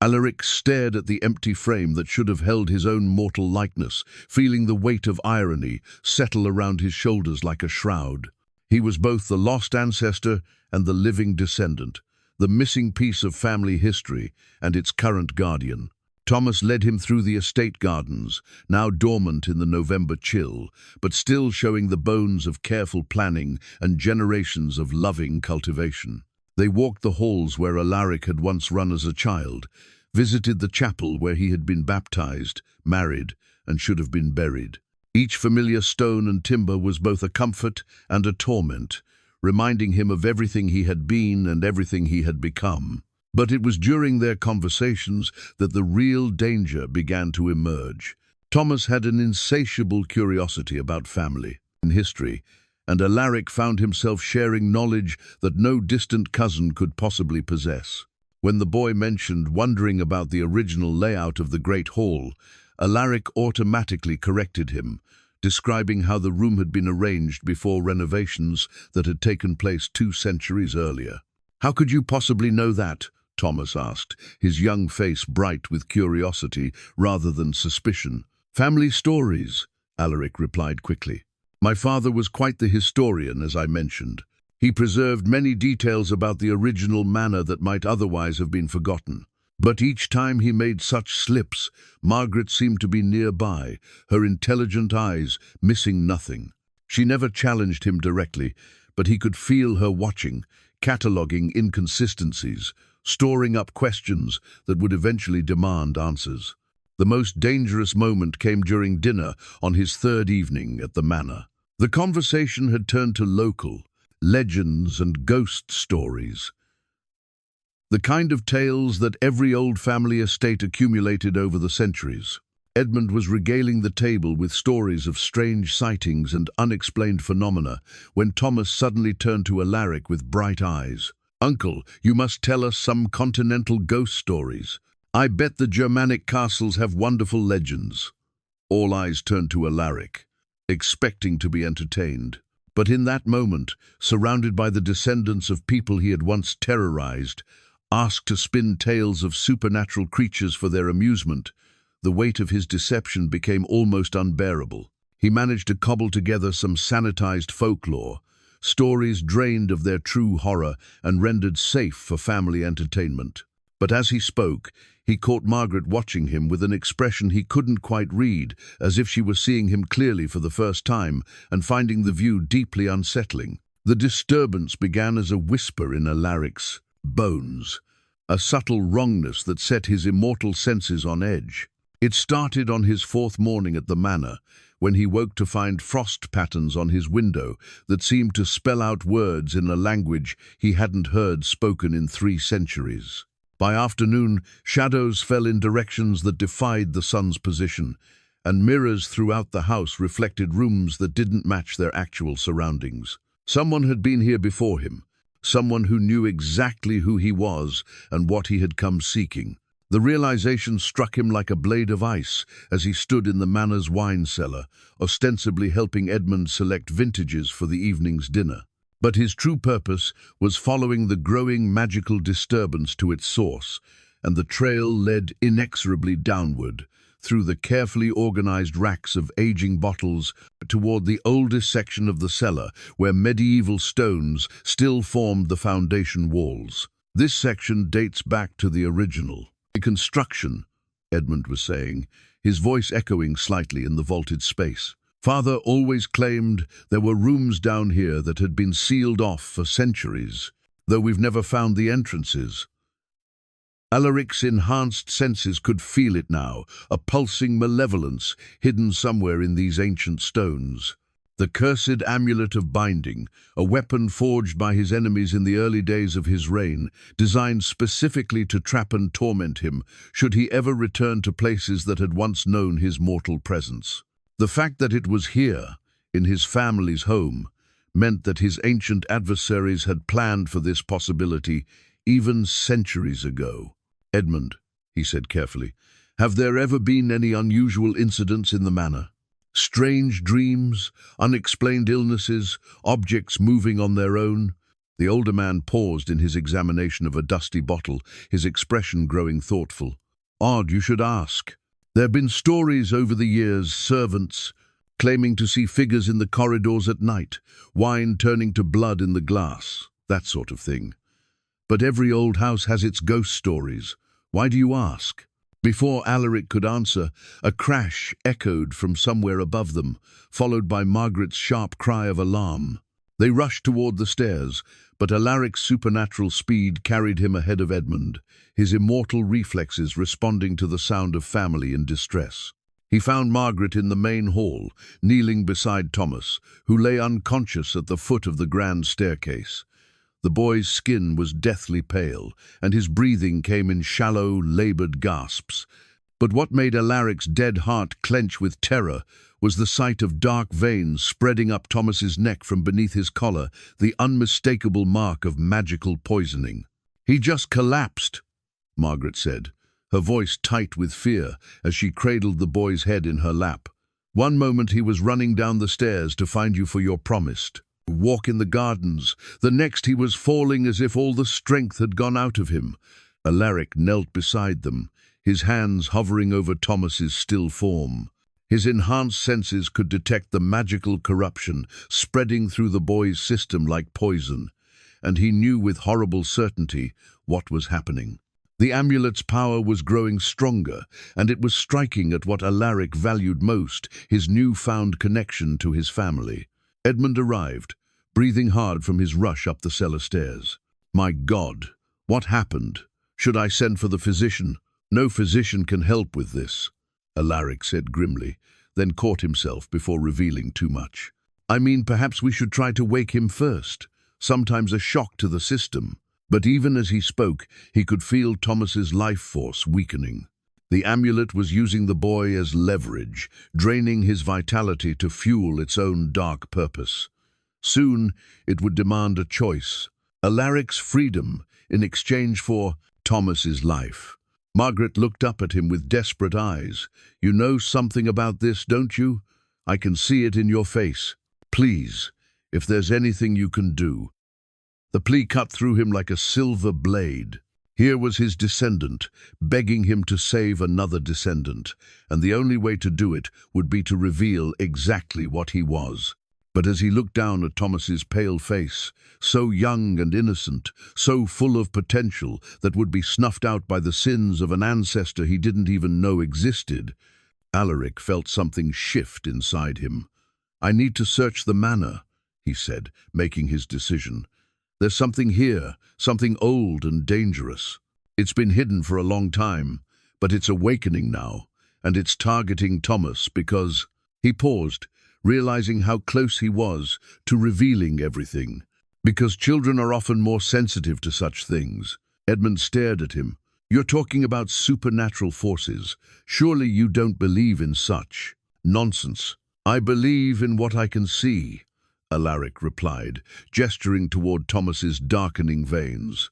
Alaric stared at the empty frame that should have held his own mortal likeness, feeling the weight of irony settle around his shoulders like a shroud. He was both the lost ancestor and the living descendant, the missing piece of family history and its current guardian. Thomas led him through the estate gardens, now dormant in the November chill, but still showing the bones of careful planning and generations of loving cultivation. They walked the halls where Alaric had once run as a child, visited the chapel where he had been baptized, married, and should have been buried. Each familiar stone and timber was both a comfort and a torment, reminding him of everything he had been and everything he had become. But it was during their conversations that the real danger began to emerge. Thomas had an insatiable curiosity about family and history, and Alaric found himself sharing knowledge that no distant cousin could possibly possess. When the boy mentioned wondering about the original layout of the Great Hall, Alaric automatically corrected him, describing how the room had been arranged before renovations that had taken place 2 centuries earlier. "How could you possibly know that?" Thomas asked, his young face bright with curiosity rather than suspicion. "Family stories," Alaric replied quickly. "My father was quite the historian, as I mentioned. He preserved many details about the original manor that might otherwise have been forgotten. But each time he made such slips, Margaret seemed to be nearby, her intelligent eyes missing nothing. She never challenged him directly, but he could feel her watching, cataloguing inconsistencies, storing up questions that would eventually demand answers. The most dangerous moment came during dinner on his 3rd evening at the manor. The conversation had turned to local legends and ghost stories, the kind of tales that every old family estate accumulated over the centuries. Edmund was regaling the table with stories of strange sightings and unexplained phenomena when Thomas suddenly turned to Alaric with bright eyes. "Uncle, you must tell us some continental ghost stories. I bet the Germanic castles have wonderful legends." All eyes turned to Alaric, expecting to be entertained. But in that moment, surrounded by the descendants of people he had once terrorized, asked to spin tales of supernatural creatures for their amusement, the weight of his deception became almost unbearable. He managed to cobble together some sanitized folklore, stories drained of their true horror and rendered safe for family entertainment. But as he spoke, he caught Margaret watching him with an expression he couldn't quite read, as if she were seeing him clearly for the first time and finding the view deeply unsettling. The disturbance began as a whisper in Alaric's bones, a subtle wrongness that set his immortal senses on edge. It started on his 4th morning at the manor, when he woke to find frost patterns on his window that seemed to spell out words in a language he hadn't heard spoken in 3 centuries. By afternoon, shadows fell in directions that defied the sun's position, and mirrors throughout the house reflected rooms that didn't match their actual surroundings. Someone had been here before him, someone who knew exactly who he was and what he had come seeking. The realization struck him like a blade of ice as he stood in the manor's wine cellar, ostensibly helping Edmund select vintages for the evening's dinner. But his true purpose was following the growing magical disturbance to its source, and the trail led inexorably downward, through the carefully organized racks of aging bottles toward the oldest section of the cellar, where medieval stones still formed the foundation walls. This section dates back to the original construction, Edmund was saying, his voice echoing slightly in the vaulted space. "Father always claimed there were rooms down here that had been sealed off for centuries, though we've never found the entrances." Alaric's enhanced senses could feel it now, a pulsing malevolence hidden somewhere in these ancient stones. The cursed amulet of binding, a weapon forged by his enemies in the early days of his reign, designed specifically to trap and torment him, should he ever return to places that had once known his mortal presence. The fact that it was here, in his family's home, meant that his ancient adversaries had planned for this possibility even centuries ago. "Edmund," he said carefully, "have there ever been any unusual incidents in the manor? Strange dreams, unexplained illnesses, objects moving on their own?" The older man paused in his examination of a dusty bottle, his expression growing thoughtful. "Odd you should ask. There have been stories over the years, servants, claiming to see figures in the corridors at night, wine turning to blood in the glass, that sort of thing. But every old house has its ghost stories. Why do you ask? Before Alaric could answer, a crash echoed from somewhere above them, followed by Margaret's sharp cry of alarm. They rushed toward the stairs, but Alaric's supernatural speed carried him ahead of Edmund, his immortal reflexes responding to the sound of family in distress. He found Margaret in the main hall, kneeling beside Thomas, who lay unconscious at the foot of the grand staircase. The boy's skin was deathly pale, and his breathing came in shallow, labored gasps. But what made Alaric's dead heart clench with terror was the sight of dark veins spreading up Thomas's neck from beneath his collar, the unmistakable mark of magical poisoning. "He just collapsed," Margaret said, her voice tight with fear as she cradled the boy's head in her lap. "One moment he was running down the stairs to find you for your promised walk in the gardens. The next he was falling as if all the strength had gone out of him." Alaric knelt beside them, his hands hovering over Thomas's still form. His enhanced senses could detect the magical corruption spreading through the boy's system like poison, and he knew with horrible certainty what was happening. The amulet's power was growing stronger, and it was striking at what Alaric valued most, his newfound connection to his family. Edmund arrived, breathing hard from his rush up the cellar stairs. "My God, what happened? Should I send for the physician?" "No physician can help with this," Alaric said grimly, then caught himself before revealing too much. "I mean, perhaps we should try to wake him first. Sometimes a shock to the system." But even as he spoke, he could feel Thomas's life force weakening. The amulet was using the boy as leverage, draining his vitality to fuel its own dark purpose. Soon, it would demand a choice: Alaric's freedom in exchange for Thomas's life. Margaret looked up at him with desperate eyes. "You know something about this, don't you? I can see it in your face. Please, if there's anything you can do." The plea cut through him like a silver blade. Here was his descendant, begging him to save another descendant, and the only way to do it would be to reveal exactly what he was. But as he looked down at Thomas's pale face, so young and innocent, so full of potential that would be snuffed out by the sins of an ancestor he didn't even know existed, Alaric felt something shift inside him. "I need to search the manor," he said, making his decision. "There's something here, something old and dangerous. It's been hidden for a long time, but it's awakening now, and it's targeting Thomas because—" He paused, realizing how close he was to revealing everything. "Because children are often more sensitive to such things." Edmund stared at him. "You're talking about supernatural forces. Surely you don't believe in such." "Nonsense. I believe in what I can see," Alaric replied, gesturing toward Thomas's darkening veins.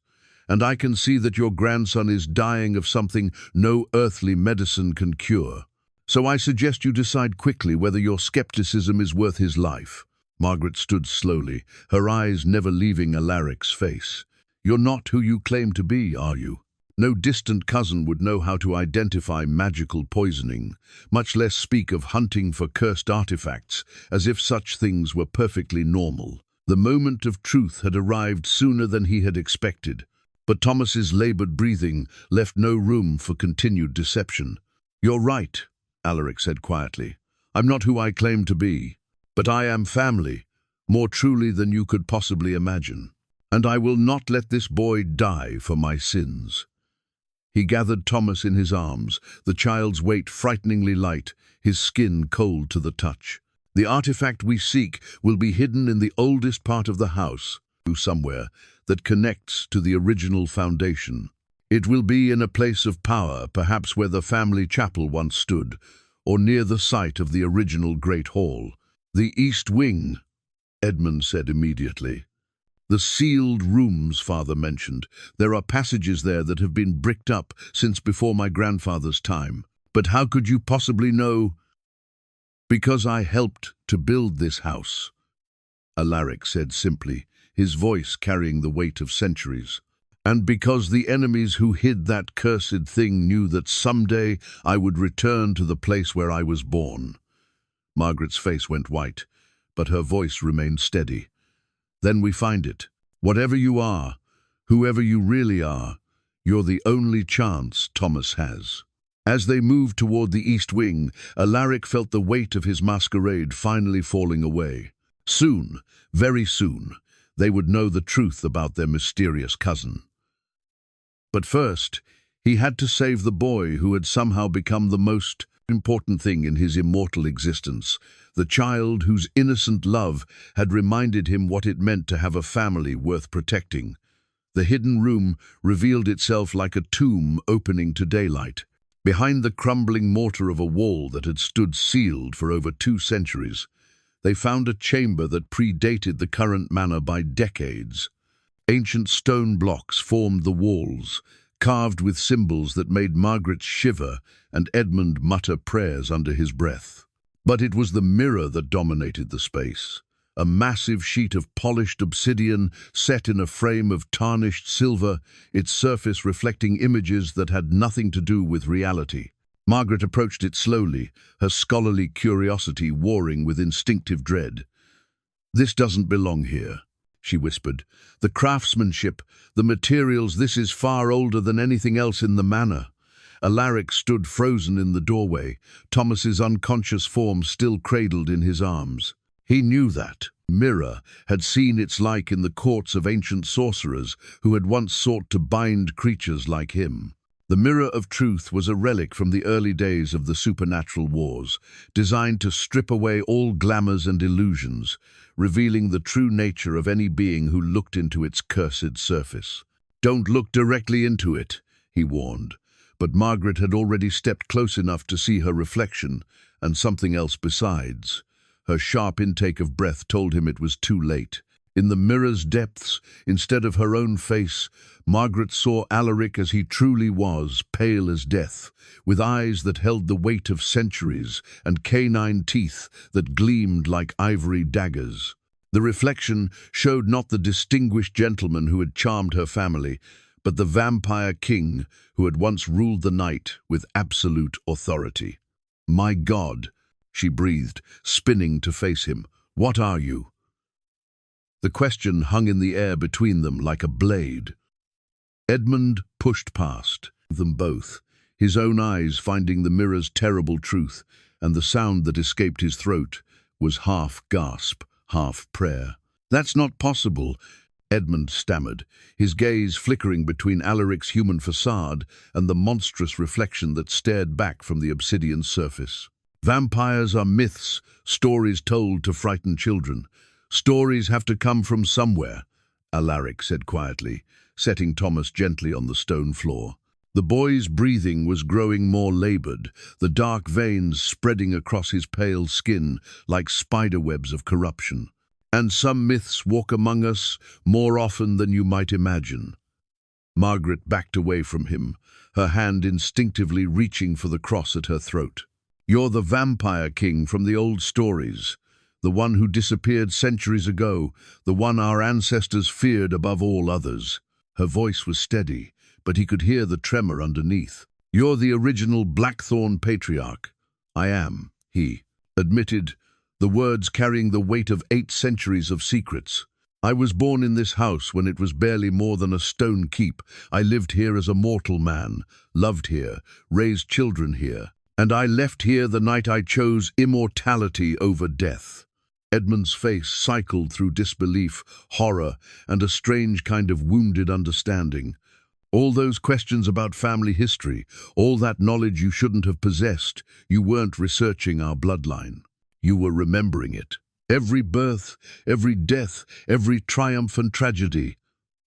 "And I can see that your grandson is dying of something no earthly medicine can cure. So I suggest you decide quickly whether your skepticism is worth his life." Margaret stood slowly, her eyes never leaving Alaric's face. "You're not who you claim to be, are you? No distant cousin would know how to identify magical poisoning, much less speak of hunting for cursed artifacts, as if such things were perfectly normal." The moment of truth had arrived sooner than he had expected, but Thomas's labored breathing left no room for continued deception. "You're right," Alaric said quietly. "I'm not who I claim to be, but I am family, more truly than you could possibly imagine. And I will not let this boy die for my sins." He gathered Thomas in his arms, the child's weight frighteningly light, his skin cold to the touch. "The artifact we seek will be hidden in the oldest part of the house, somewhere, that connects to the original foundation. It will be in a place of power, perhaps where the family chapel once stood, or near the site of the original Great Hall." "The East Wing," Edmund said immediately. "The sealed rooms Father mentioned. There are passages there that have been bricked up since before my grandfather's time. But how could you possibly know?" "Because I helped to build this house," Alaric said simply, his voice carrying the weight of centuries. "And because the enemies who hid that cursed thing knew that someday I would return to the place where I was born. Margaret's face went white, but her voice remained steady. Then we find it. Whatever you are, whoever you really are, you're the only chance Thomas has. As they moved toward the east wing, Alaric felt the weight of his masquerade finally falling away. Soon, very soon, they would know the truth about their mysterious cousin. But first, he had to save the boy who had somehow become the most important thing in his immortal existence, the child whose innocent love had reminded him what it meant to have a family worth protecting. The hidden room revealed itself like a tomb opening to daylight. Behind the crumbling mortar of a wall that had stood sealed for over 2 centuries, they found a chamber that predated the current manor by decades. Ancient stone blocks formed the walls, carved with symbols that made Margaret shiver and Edmund mutter prayers under his breath. But it was the mirror that dominated the space. A massive sheet of polished obsidian set in a frame of tarnished silver, its surface reflecting images that had nothing to do with reality. Margaret approached it slowly, her scholarly curiosity warring with instinctive dread. "This doesn't belong here," she whispered. "The craftsmanship, the materials, this is far older than anything else in the manor." Alaric stood frozen in the doorway, Thomas's unconscious form still cradled in his arms. He knew that mirror had seen its like in the courts of ancient sorcerers who had once sought to bind creatures like him. The Mirror of Truth was a relic from the early days of the supernatural wars, designed to strip away all glamours and illusions, revealing the true nature of any being who looked into its cursed surface. "Don't look directly into it," he warned, but Margaret had already stepped close enough to see her reflection, and something else besides. Her sharp intake of breath told him it was too late. In the mirror's depths, instead of her own face, Margaret saw Alaric as he truly was, pale as death, with eyes that held the weight of centuries and canine teeth that gleamed like ivory daggers. The reflection showed not the distinguished gentleman who had charmed her family, but the vampire king who had once ruled the night with absolute authority. "My God," she breathed, spinning to face him. "What are you?" The question hung in the air between them like a blade. Edmund pushed past them both, his own eyes finding the mirror's terrible truth, and the sound that escaped his throat was half gasp, half prayer. "That's not possible," Edmund stammered, his gaze flickering between Alaric's human facade and the monstrous reflection that stared back from the obsidian surface. "Vampires are myths, stories told to frighten children. Stories have to come from somewhere," Alaric said quietly, setting Thomas gently on the stone floor. The boy's breathing was growing more labored, the dark veins spreading across his pale skin like spiderwebs of corruption. "And some myths walk among us more often than you might imagine." Margaret backed away from him, her hand instinctively reaching for the cross at her throat. "You're the vampire king from the old stories, the one who disappeared centuries ago, the one our ancestors feared above all others." Her voice was steady, but he could hear the tremor underneath. "You're the original Blackthorn patriarch." "I am," he admitted, the words carrying the weight of 8 centuries of secrets. "I was born in this house when it was barely more than a stone keep. I lived here as a mortal man, loved here, raised children here, and I left here the night I chose immortality over death." Edmund's face cycled through disbelief, horror, and a strange kind of wounded understanding. "All those questions about family history, all that knowledge you shouldn't have possessed, you weren't researching our bloodline. You were remembering it. Every birth, every death, every triumph and tragedy,"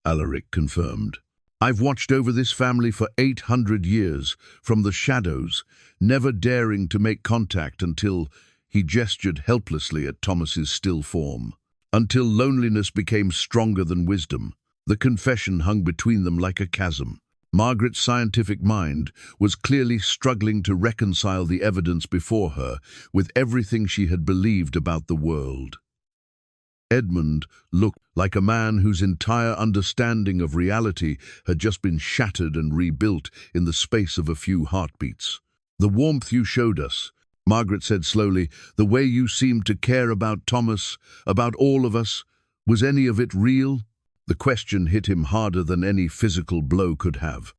Alaric confirmed. "I've watched over this family for 800 years, from the shadows, never daring to make contact until," he gestured helplessly at Thomas's still form, "until loneliness became stronger than wisdom." The confession hung between them like a chasm. Margaret's scientific mind was clearly struggling to reconcile the evidence before her with everything she had believed about the world. Edmund looked like a man whose entire understanding of reality had just been shattered and rebuilt in the space of a few heartbeats. "The warmth you showed us," Margaret said slowly, "The way you seemed to care about Thomas, about all of us, was any of it real?" The question hit him harder than any physical blow could have.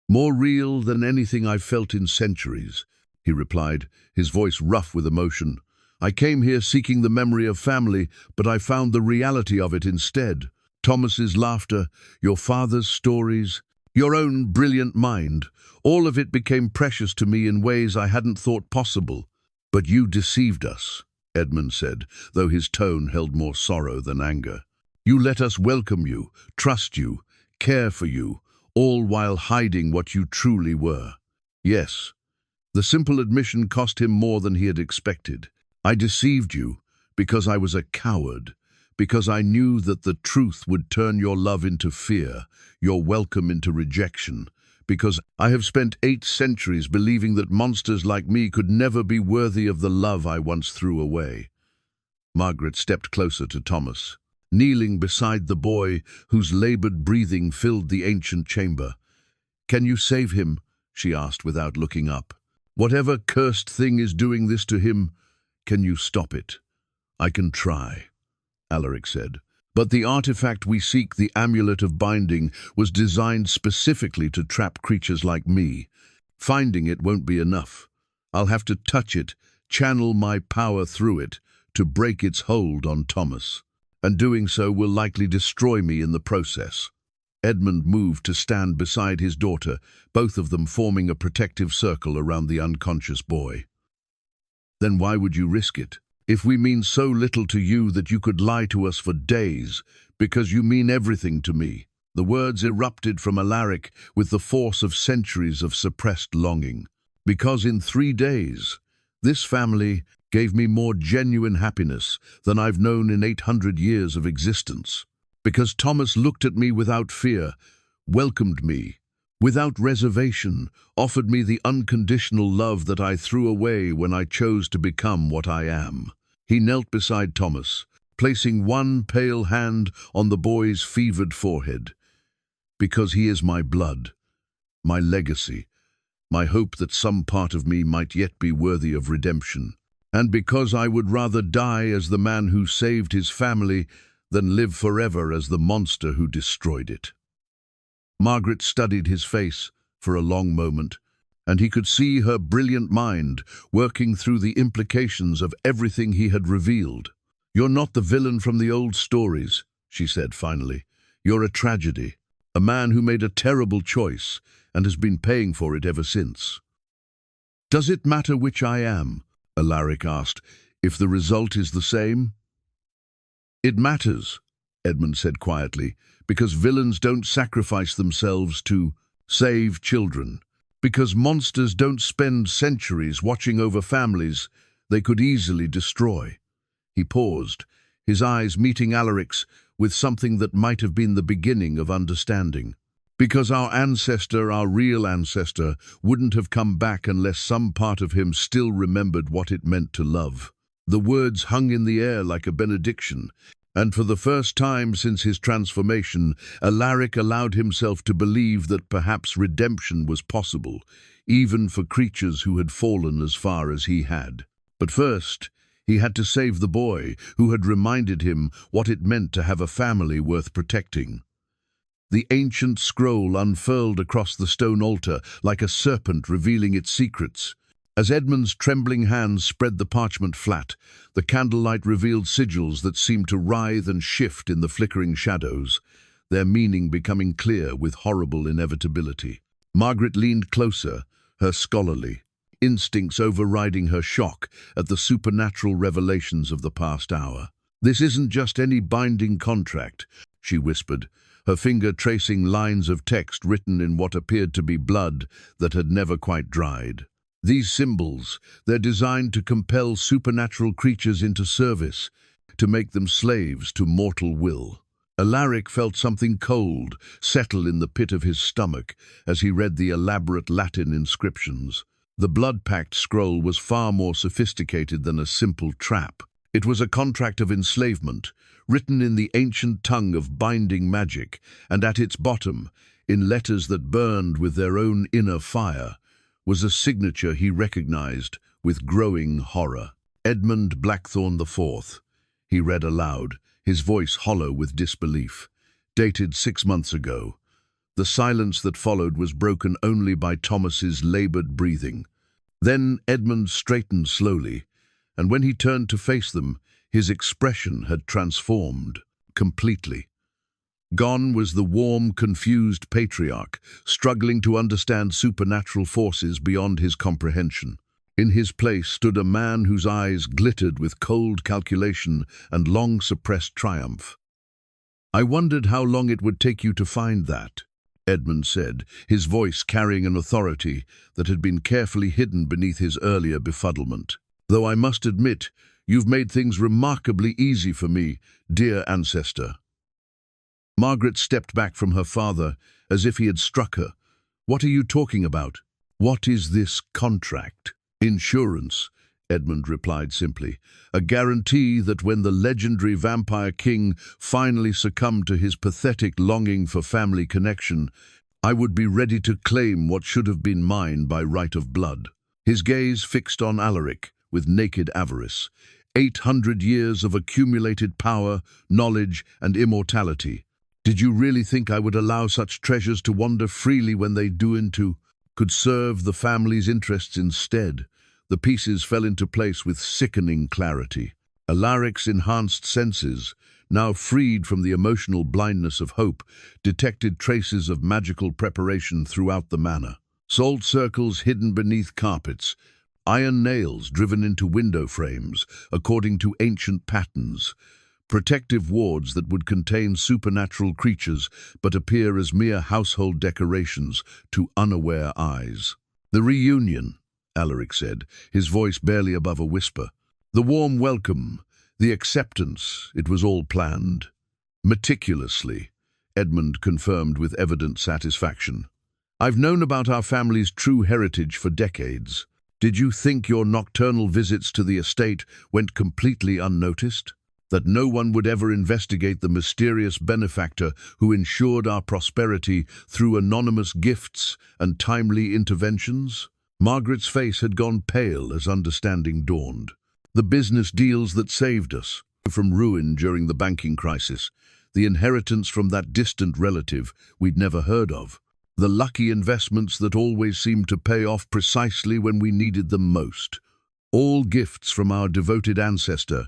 "More real than anything I've felt in centuries," he replied, his voice rough with emotion. "I came here seeking the memory of family, but I found the reality of it instead. Thomas's laughter, your father's stories, your own brilliant mind, all of it became precious to me in ways I hadn't thought possible. But you deceived us," Edmund said, though his tone held more sorrow than anger. "You let us welcome you, trust you, care for you, all while hiding what you truly were." Yes, the simple admission cost him more than he had expected. "I deceived you because I was a coward, because I knew that the truth would turn your love into fear, your welcome into rejection, because I have spent 8 centuries believing that monsters like me could never be worthy of the love I once threw away." Margaret stepped closer to Thomas, kneeling beside the boy whose labored breathing filled the ancient chamber. "Can you save him?" she asked without looking up. "Whatever cursed thing is doing this to him, can you stop it?" "I can try," Alaric said. "But the artifact we seek, the amulet of binding, was designed specifically to trap creatures like me. Finding it won't be enough. I'll have to touch it, channel my power through it, to break its hold on Thomas. And doing so will likely destroy me in the process." Edmund moved to stand beside his daughter, both of them forming a protective circle around the unconscious boy. "Then why would you risk it? If we mean so little to you that you could lie to us for days, because you mean everything to me." The words erupted from Alaric with the force of centuries of suppressed longing. "Because in 3 days, this family gave me more genuine happiness than I've known in 800 years of existence. Because Thomas looked at me without fear, welcomed me, without reservation, offered me the unconditional love that I threw away when I chose to become what I am." He knelt beside Thomas, placing one pale hand on the boy's fevered forehead. "Because he is my blood, my legacy, my hope that some part of me might yet be worthy of redemption. And because I would rather die as the man who saved his family than live forever as the monster who destroyed it." Margaret studied his face for a long moment, and he could see her brilliant mind working through the implications of everything he had revealed. "You're not the villain from the old stories," she said finally. "You're a tragedy, a man who made a terrible choice and has been paying for it ever since." "Does it matter which I am?" Alaric asked, "if the result is the same?" "It matters," Edmund said quietly, "because villains don't sacrifice themselves to save children. Because monsters don't spend centuries watching over families they could easily destroy." He paused, his eyes meeting Alaric's with something that might have been the beginning of understanding. "Because our ancestor, our real ancestor, wouldn't have come back unless some part of him still remembered what it meant to love." The words hung in the air like a benediction, and for the first time since his transformation, Alaric allowed himself to believe that perhaps redemption was possible, even for creatures who had fallen as far as he had. But first, he had to save the boy who had reminded him what it meant to have a family worth protecting. The ancient scroll unfurled across the stone altar like a serpent revealing its secrets. As Edmund's trembling hands spread the parchment flat, the candlelight revealed sigils that seemed to writhe and shift in the flickering shadows, their meaning becoming clear with horrible inevitability. Margaret leaned closer, her scholarly instincts overriding her shock at the supernatural revelations of the past hour. "This isn't just any binding contract," she whispered, her finger tracing lines of text written in what appeared to be blood that had never quite dried. "These symbols, they're designed to compel supernatural creatures into service, to make them slaves to mortal will." Alaric felt something cold settle in the pit of his stomach as he read the elaborate Latin inscriptions. The blood-packed scroll was far more sophisticated than a simple trap. It was a contract of enslavement, written in the ancient tongue of binding magic, and at its bottom, in letters that burned with their own inner fire, was a signature he recognized with growing horror. Edmund Blackthorne IV, he read aloud, his voice hollow with disbelief. Dated 6 months ago. The silence that followed was broken only by Thomas's labored breathing. Then Edmund straightened slowly, and when he turned to face them, his expression had transformed completely. Gone was the warm, confused patriarch, struggling to understand supernatural forces beyond his comprehension. In his place stood a man whose eyes glittered with cold calculation and long-suppressed triumph. "I wondered how long it would take you to find that," Edmund said, his voice carrying an authority that had been carefully hidden beneath his earlier befuddlement. "Though I must admit, you've made things remarkably easy for me, dear ancestor." Margaret stepped back from her father as if he had struck her. "What are you talking about? What is this contract?" "Insurance," Edmund replied simply. "A guarantee that when the legendary vampire king finally succumbed to his pathetic longing for family connection, I would be ready to claim what should have been mine by right of blood." His gaze fixed on Alaric with naked avarice. 800 years of accumulated power, knowledge, and immortality. "Did you really think I would allow such treasures to wander freely when they could serve the family's interests instead?" The pieces fell into place with sickening clarity. Alaric's enhanced senses, now freed from the emotional blindness of hope, detected traces of magical preparation throughout the manor. Salt circles hidden beneath carpets, iron nails driven into window frames, according to ancient patterns, protective wards that would contain supernatural creatures but appear as mere household decorations to unaware eyes. "The reunion," Alaric said, his voice barely above a whisper. "The warm welcome, the acceptance, it was all planned." "Meticulously," Edmund confirmed with evident satisfaction. "I've known about our family's true heritage for decades. Did you think your nocturnal visits to the estate went completely unnoticed? That no one would ever investigate the mysterious benefactor who ensured our prosperity through anonymous gifts and timely interventions?" Margaret's face had gone pale as understanding dawned. "The business deals that saved us from ruin during the banking crisis, the inheritance from that distant relative we'd never heard of, the lucky investments that always seemed to pay off precisely when we needed them most. All gifts from our devoted ancestor,"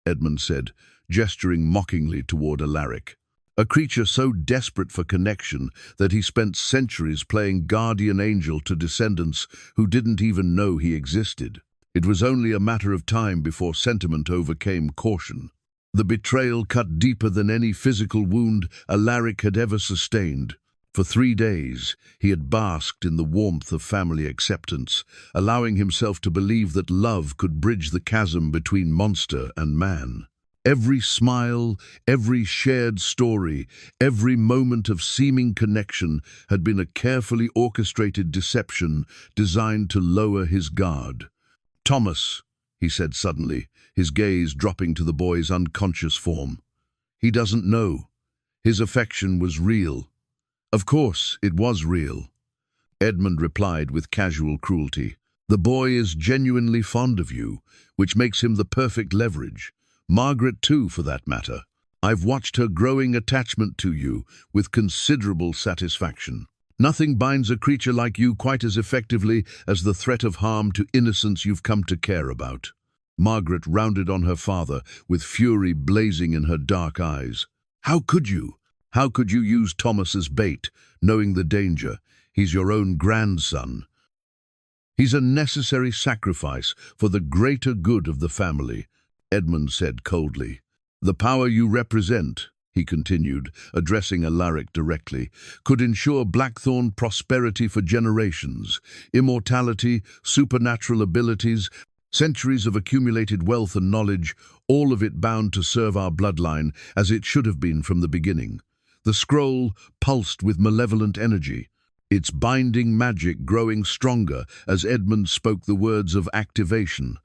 Edmund said, gesturing mockingly toward Alaric. "A creature so desperate for connection that he spent centuries playing guardian angel to descendants who didn't even know he existed. It was only a matter of time before sentiment overcame caution." The betrayal cut deeper than any physical wound Alaric had ever sustained. For 3 days, he had basked in the warmth of family acceptance, allowing himself to believe that love could bridge the chasm between monster and man. Every smile, every shared story, every moment of seeming connection had been a carefully orchestrated deception designed to lower his guard. "Thomas," he said suddenly, his gaze dropping to the boy's unconscious form. "He doesn't know. His affection was real." "Of course, it was real," Edmund replied with casual cruelty. "The boy is genuinely fond of you, which makes him the perfect leverage. Margaret too, for that matter. I've watched her growing attachment to you with considerable satisfaction. Nothing binds a creature like you quite as effectively as the threat of harm to innocence you've come to care about." Margaret rounded on her father, with fury blazing in her dark eyes. "How could you? How could you use Thomas as bait, knowing the danger? He's your own grandson." "He's a necessary sacrifice for the greater good of the family," Edmund said coldly. "The power you represent," he continued, addressing Alaric directly, "could ensure Blackthorne prosperity for generations, immortality, supernatural abilities, centuries of accumulated wealth and knowledge, all of it bound to serve our bloodline as it should have been from the beginning." The scroll pulsed with malevolent energy, its binding magic growing stronger as Edmund spoke the words of activation.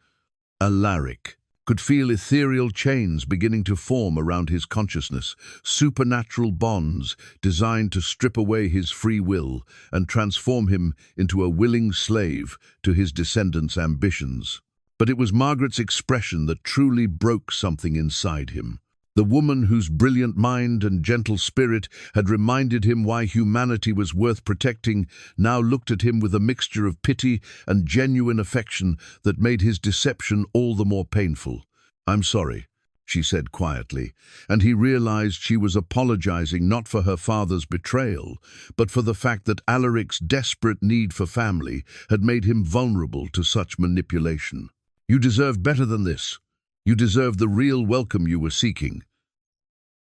"Alaric, could feel ethereal chains beginning to form around his consciousness, supernatural bonds designed to strip away his free will and transform him into a willing slave to his descendants' ambitions. But it was Margaret's expression that truly broke something inside him. The woman whose brilliant mind and gentle spirit had reminded him why humanity was worth protecting now looked at him with a mixture of pity and genuine affection that made his deception all the more painful. "I'm sorry," she said quietly, and he realized she was apologizing not for her father's betrayal, but for the fact that Alaric's desperate need for family had made him vulnerable to such manipulation. "You deserve better than this. You deserve the real welcome you were seeking."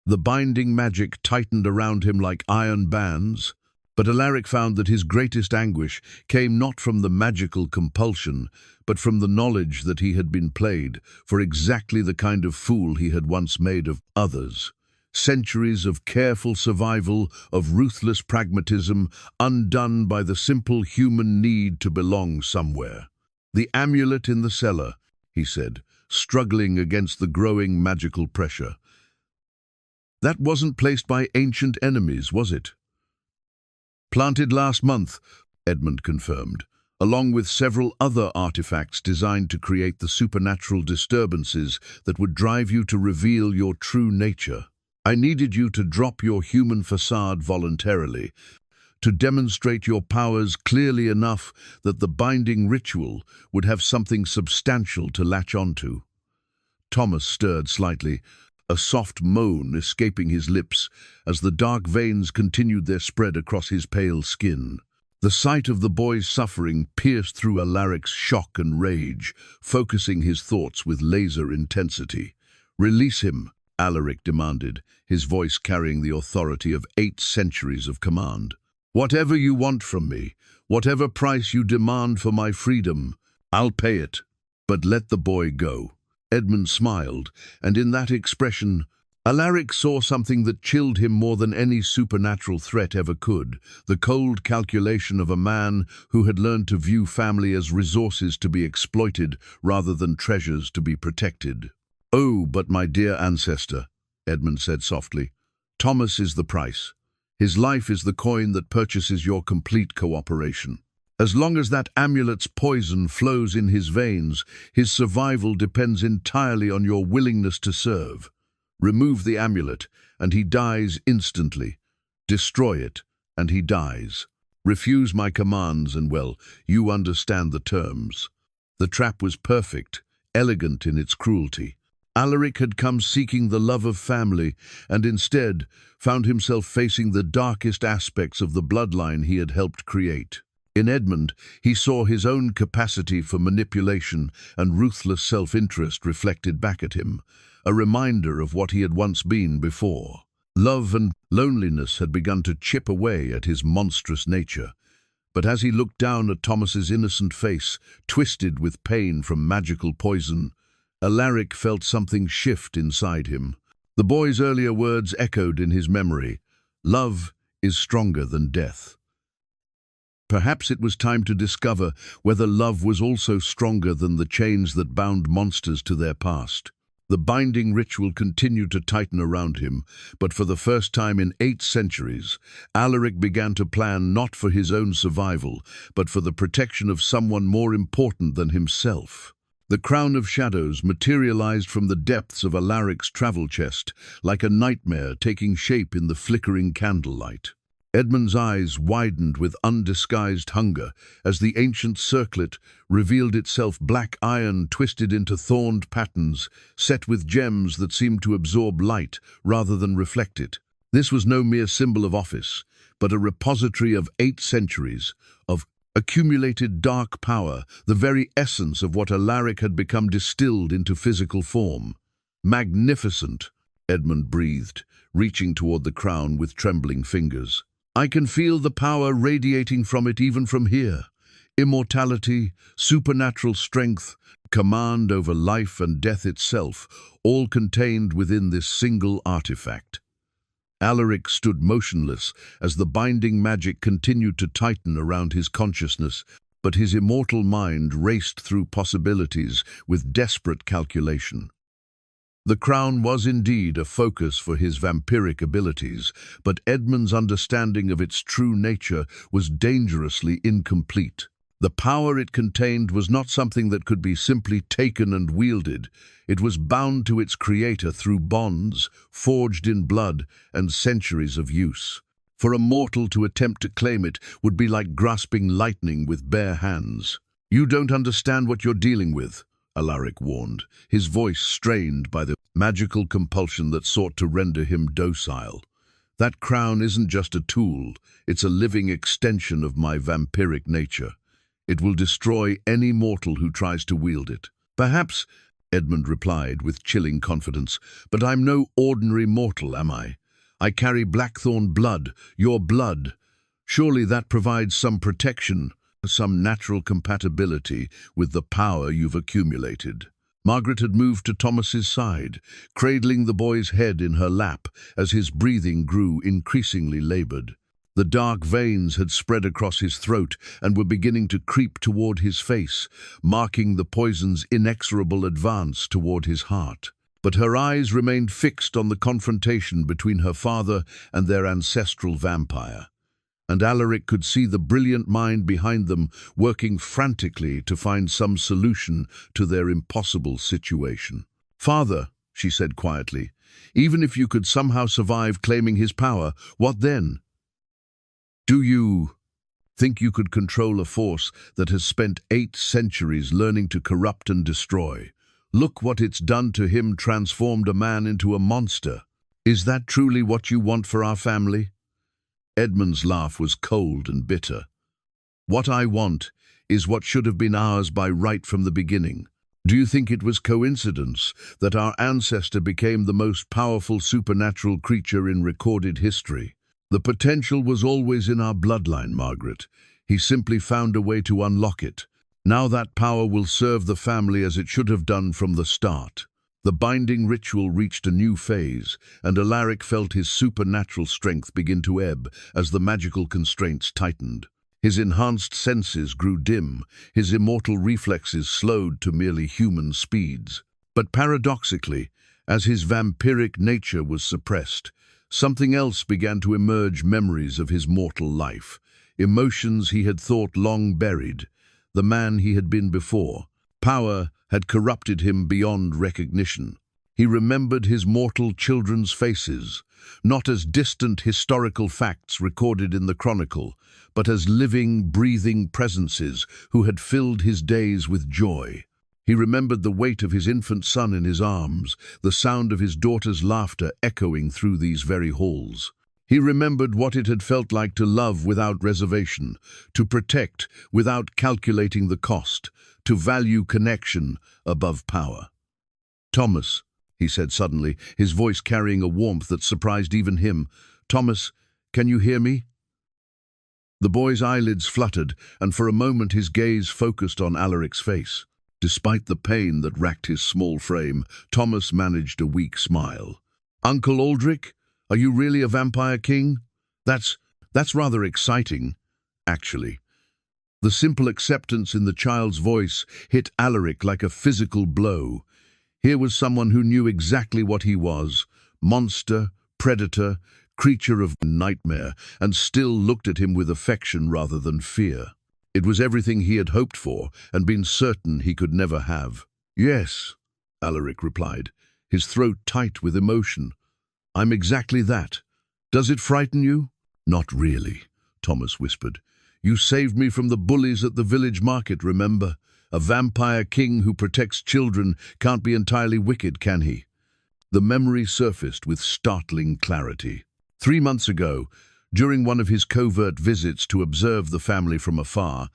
The binding magic tightened around him like iron bands, but Alaric found that his greatest anguish came not from the magical compulsion, but from the knowledge that he had been played for exactly the kind of fool he had once made of others. Centuries of careful survival, of ruthless pragmatism, undone by the simple human need to belong somewhere. "The amulet in the cellar," he said, struggling against the growing magical pressure. "That wasn't placed by ancient enemies, was it?" "Planted last month," Edmund confirmed, along with several other artifacts designed to create the supernatural disturbances that would drive you to reveal your true nature. "I needed you to drop your human facade voluntarily, to demonstrate your powers clearly enough that the binding ritual would have something substantial to latch onto." Thomas stirred slightly, a soft moan escaping his lips as the dark veins continued their spread across his pale skin. The sight of the boy's suffering pierced through Alaric's shock and rage, focusing his thoughts with laser intensity. "Release him," Alaric demanded, his voice carrying the authority of 8 centuries of command. "Whatever you want from me, whatever price you demand for my freedom, I'll pay it. But let the boy go." Edmund smiled, and in that expression, Alaric saw something that chilled him more than any supernatural threat ever could, the cold calculation of a man who had learned to view family as resources to be exploited rather than treasures to be protected. "Oh, but my dear ancestor," Edmund said softly, "Thomas is the price. His life is the coin that purchases your complete cooperation. As long as that amulet's poison flows in his veins, his survival depends entirely on your willingness to serve. Remove the amulet, and he dies instantly. Destroy it, and he dies. Refuse my commands, and well, you understand the terms." The trap was perfect, elegant in its cruelty. Alaric had come seeking the love of family, and instead found himself facing the darkest aspects of the bloodline he had helped create. In Edmund, he saw his own capacity for manipulation and ruthless self-interest reflected back at him, a reminder of what he had once been before. Love and loneliness had begun to chip away at his monstrous nature, but as he looked down at Thomas's innocent face, twisted with pain from magical poison, Alaric felt something shift inside him. The boy's earlier words echoed in his memory. "Love is stronger than death." Perhaps it was time to discover whether love was also stronger than the chains that bound monsters to their past. The binding ritual continued to tighten around him, but for the first time in 8 centuries, Alaric began to plan not for his own survival, but for the protection of someone more important than himself. The crown of shadows materialized from the depths of Alaric's travel chest, like a nightmare taking shape in the flickering candlelight. Edmund's eyes widened with undisguised hunger as the ancient circlet revealed itself black iron twisted into thorned patterns, set with gems that seemed to absorb light rather than reflect it. This was no mere symbol of office, but a repository of 8 centuries, of accumulated dark power, the very essence of what Alaric had become distilled into physical form. "Magnificent," Edmund breathed, reaching toward the crown with trembling fingers. "I can feel the power radiating from it even from here. Immortality, supernatural strength, command over life and death itself, all contained within this single artifact." Alaric stood motionless as the binding magic continued to tighten around his consciousness, but his immortal mind raced through possibilities with desperate calculation. The crown was indeed a focus for his vampiric abilities, but Edmund's understanding of its true nature was dangerously incomplete. The power it contained was not something that could be simply taken and wielded. It was bound to its creator through bonds, forged in blood and centuries of use. For a mortal to attempt to claim it would be like grasping lightning with bare hands. "You don't understand what you're dealing with," Alaric warned, his voice strained by the magical compulsion that sought to render him docile. "That crown isn't just a tool, it's a living extension of my vampiric nature. It will destroy any mortal who tries to wield it." "Perhaps," Edmund replied with chilling confidence, "but I'm no ordinary mortal, am I? I carry Blackthorn blood, your blood. Surely that provides some protection, some natural compatibility with the power you've accumulated." Margaret had moved to Thomas's side, cradling the boy's head in her lap as his breathing grew increasingly labored. The dark veins had spread across his throat and were beginning to creep toward his face, marking the poison's inexorable advance toward his heart. But her eyes remained fixed on the confrontation between her father and their ancestral vampire. And Alaric could see the brilliant mind behind them working frantically to find some solution to their impossible situation. "Father," she said quietly, "even if you could somehow survive claiming his power, what then? Do you think you could control a force that has spent 8 centuries learning to corrupt and destroy? Look what it's done to him, transformed a man into a monster. Is that truly what you want for our family?" Edmund's laugh was cold and bitter. "What I want is what should have been ours by right from the beginning. Do you think it was coincidence that our ancestor became the most powerful supernatural creature in recorded history? The potential was always in our bloodline, Margaret. He simply found a way to unlock it. Now that power will serve the family as it should have done from the start." The binding ritual reached a new phase, and Alaric felt his supernatural strength begin to ebb as the magical constraints tightened. His enhanced senses grew dim, his immortal reflexes slowed to merely human speeds. But paradoxically, as his vampiric nature was suppressed, something else began to emerge: memories of his mortal life, emotions he had thought long buried, the man he had been before. Power had corrupted him beyond recognition. He remembered his mortal children's faces, not as distant historical facts recorded in the chronicle, but as living, breathing presences who had filled his days with joy. He remembered the weight of his infant son in his arms, the sound of his daughter's laughter echoing through these very halls. He remembered what it had felt like to love without reservation, to protect without calculating the cost, to value connection above power. "Thomas," he said suddenly, his voice carrying a warmth that surprised even him. "Thomas, can you hear me?" The boy's eyelids fluttered, and for a moment his gaze focused on Alaric's face. Despite the pain that racked his small frame, Thomas managed a weak smile. "Uncle Aldrich, are you really a vampire king? That's rather exciting, actually." The simple acceptance in the child's voice hit Alaric like a physical blow. Here was someone who knew exactly what he was: monster, predator, creature of nightmare, and still looked at him with affection rather than fear. It was everything he had hoped for and been certain he could never have. "Yes," Alaric replied, his throat tight with emotion. "I'm exactly that. Does it frighten you?" "Not really," Thomas whispered. "You saved me from the bullies at the village market, remember? A vampire king who protects children can't be entirely wicked, can he?" The memory surfaced with startling clarity. 3 months ago, during one of his covert visits to observe the family from afar,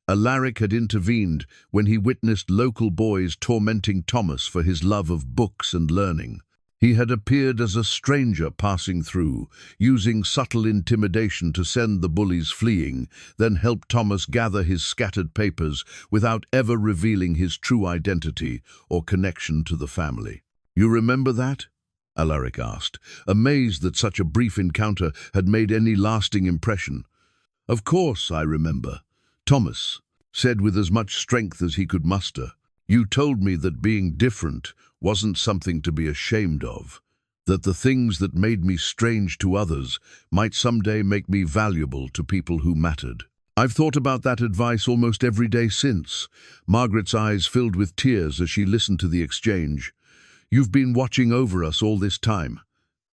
Alaric had intervened when he witnessed local boys tormenting Thomas for his love of books and learning. He had appeared as a stranger passing through, using subtle intimidation to send the bullies fleeing, then helped Thomas gather his scattered papers without ever revealing his true identity or connection to the family. "You remember that?" Alaric asked, amazed that such a brief encounter had made any lasting impression. "Of course I remember. Thomas," said with as much strength as he could muster. "You told me that being different wasn't something to be ashamed of, that the things that made me strange to others might someday make me valuable to people who mattered." I've thought about that advice almost every day since. Margaret's eyes filled with tears as she listened to the exchange. "You've been watching over us all this time,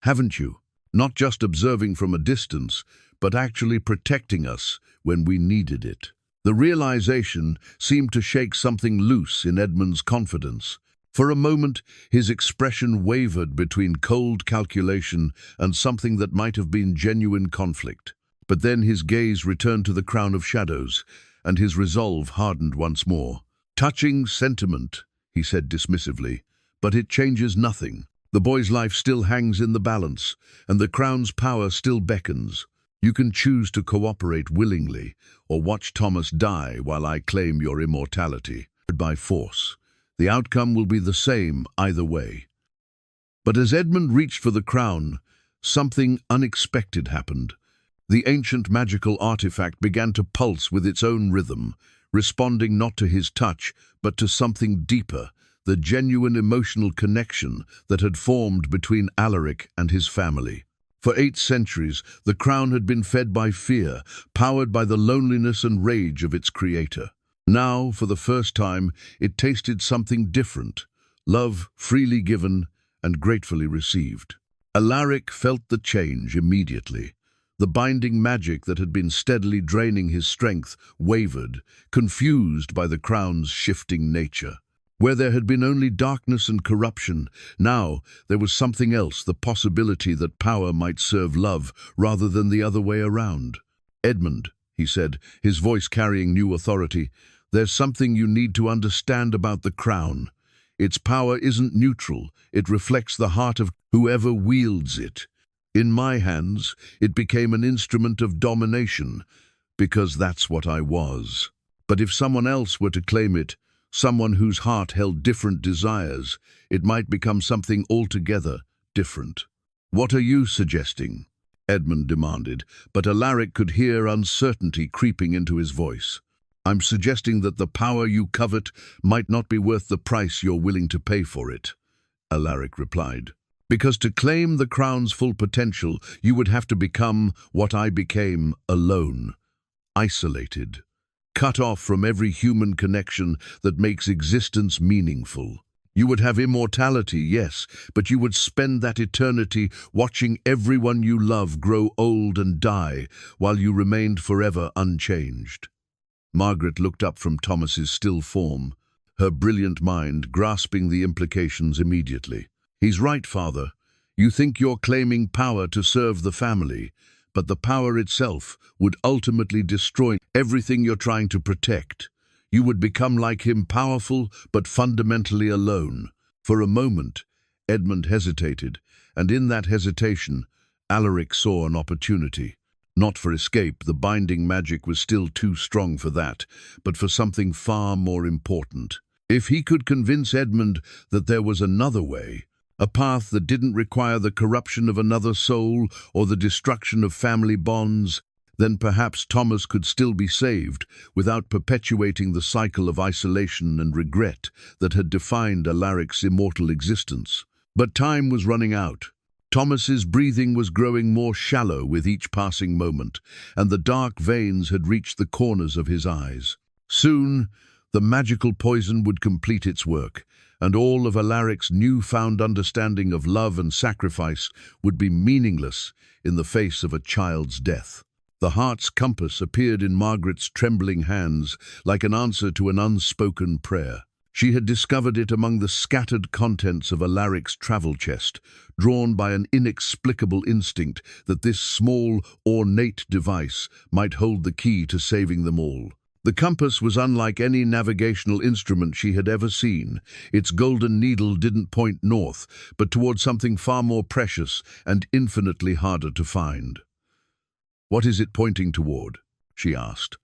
haven't you? Not just observing from a distance, but actually protecting us when we needed it." The realization seemed to shake something loose in Edmund's confidence. For a moment, his expression wavered between cold calculation and something that might have been genuine conflict. But then his gaze returned to the crown of shadows, and his resolve hardened once more. "Touching sentiment," he said dismissively, "but it changes nothing. The boy's life still hangs in the balance, and the crown's power still beckons. You can choose to cooperate willingly, or watch Thomas die while I claim your immortality by force. The outcome will be the same either way." But as Edmund reached for the crown, something unexpected happened. The ancient magical artifact began to pulse with its own rhythm, responding not to his touch, but to something deeper, the genuine emotional connection that had formed between Alaric and his family. For 8 centuries, the crown had been fed by fear, powered by the loneliness and rage of its creator. Now, for the first time, it tasted something different, love freely given and gratefully received. Alaric felt the change immediately. The binding magic that had been steadily draining his strength wavered, confused by the crown's shifting nature. Where there had been only darkness and corruption, now there was something else, the possibility that power might serve love rather than the other way around. "Edmund," he said, his voice carrying new authority, "there's something you need to understand about the crown. Its power isn't neutral, it reflects the heart of whoever wields it. In my hands, it became an instrument of domination, because that's what I was. But if someone else were to claim it, someone whose heart held different desires, it might become something altogether different." "What are you suggesting?" Edmund demanded, but Alaric could hear uncertainty creeping into his voice. "I'm suggesting that the power you covet might not be worth the price you're willing to pay for it," Alaric replied. "Because to claim the crown's full potential, you would have to become what I became, alone, isolated, cut off from every human connection that makes existence meaningful. You would have immortality, yes, but you would spend that eternity watching everyone you love grow old and die, while you remained forever unchanged." Margaret looked up from Thomas's still form, her brilliant mind grasping the implications immediately. "He's right, Father. You think you're claiming power to serve the family, but the power itself would ultimately destroy everything you're trying to protect. You would become like him, powerful but fundamentally alone." For a moment, Edmund hesitated, and in that hesitation, Alaric saw an opportunity. Not for escape, the binding magic was still too strong for that, but for something far more important. If he could convince Edmund that there was another way, a path that didn't require the corruption of another soul or the destruction of family bonds, then perhaps Thomas could still be saved without perpetuating the cycle of isolation and regret that had defined Alaric's immortal existence. But time was running out. Thomas's breathing was growing more shallow with each passing moment, and the dark veins had reached the corners of his eyes. Soon, the magical poison would complete its work, and all of Alaric's newfound understanding of love and sacrifice would be meaningless in the face of a child's death. The heart's compass appeared in Margaret's trembling hands like an answer to an unspoken prayer. She had discovered it among the scattered contents of Alaric's travel chest, drawn by an inexplicable instinct that this small, ornate device might hold the key to saving them all. The compass was unlike any navigational instrument she had ever seen. Its golden needle didn't point north, but toward something far more precious and infinitely harder to find. "What is it pointing toward?" she asked,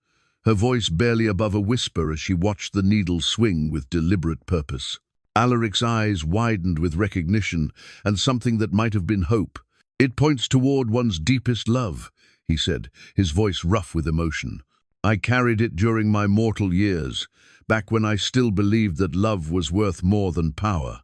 her voice barely above a whisper as she watched the needle swing with deliberate purpose. Alaric's eyes widened with recognition and something that might have been hope. "It points toward one's deepest love," he said, his voice rough with emotion. I carried it during my mortal years, back when I still believed that love was worth more than power.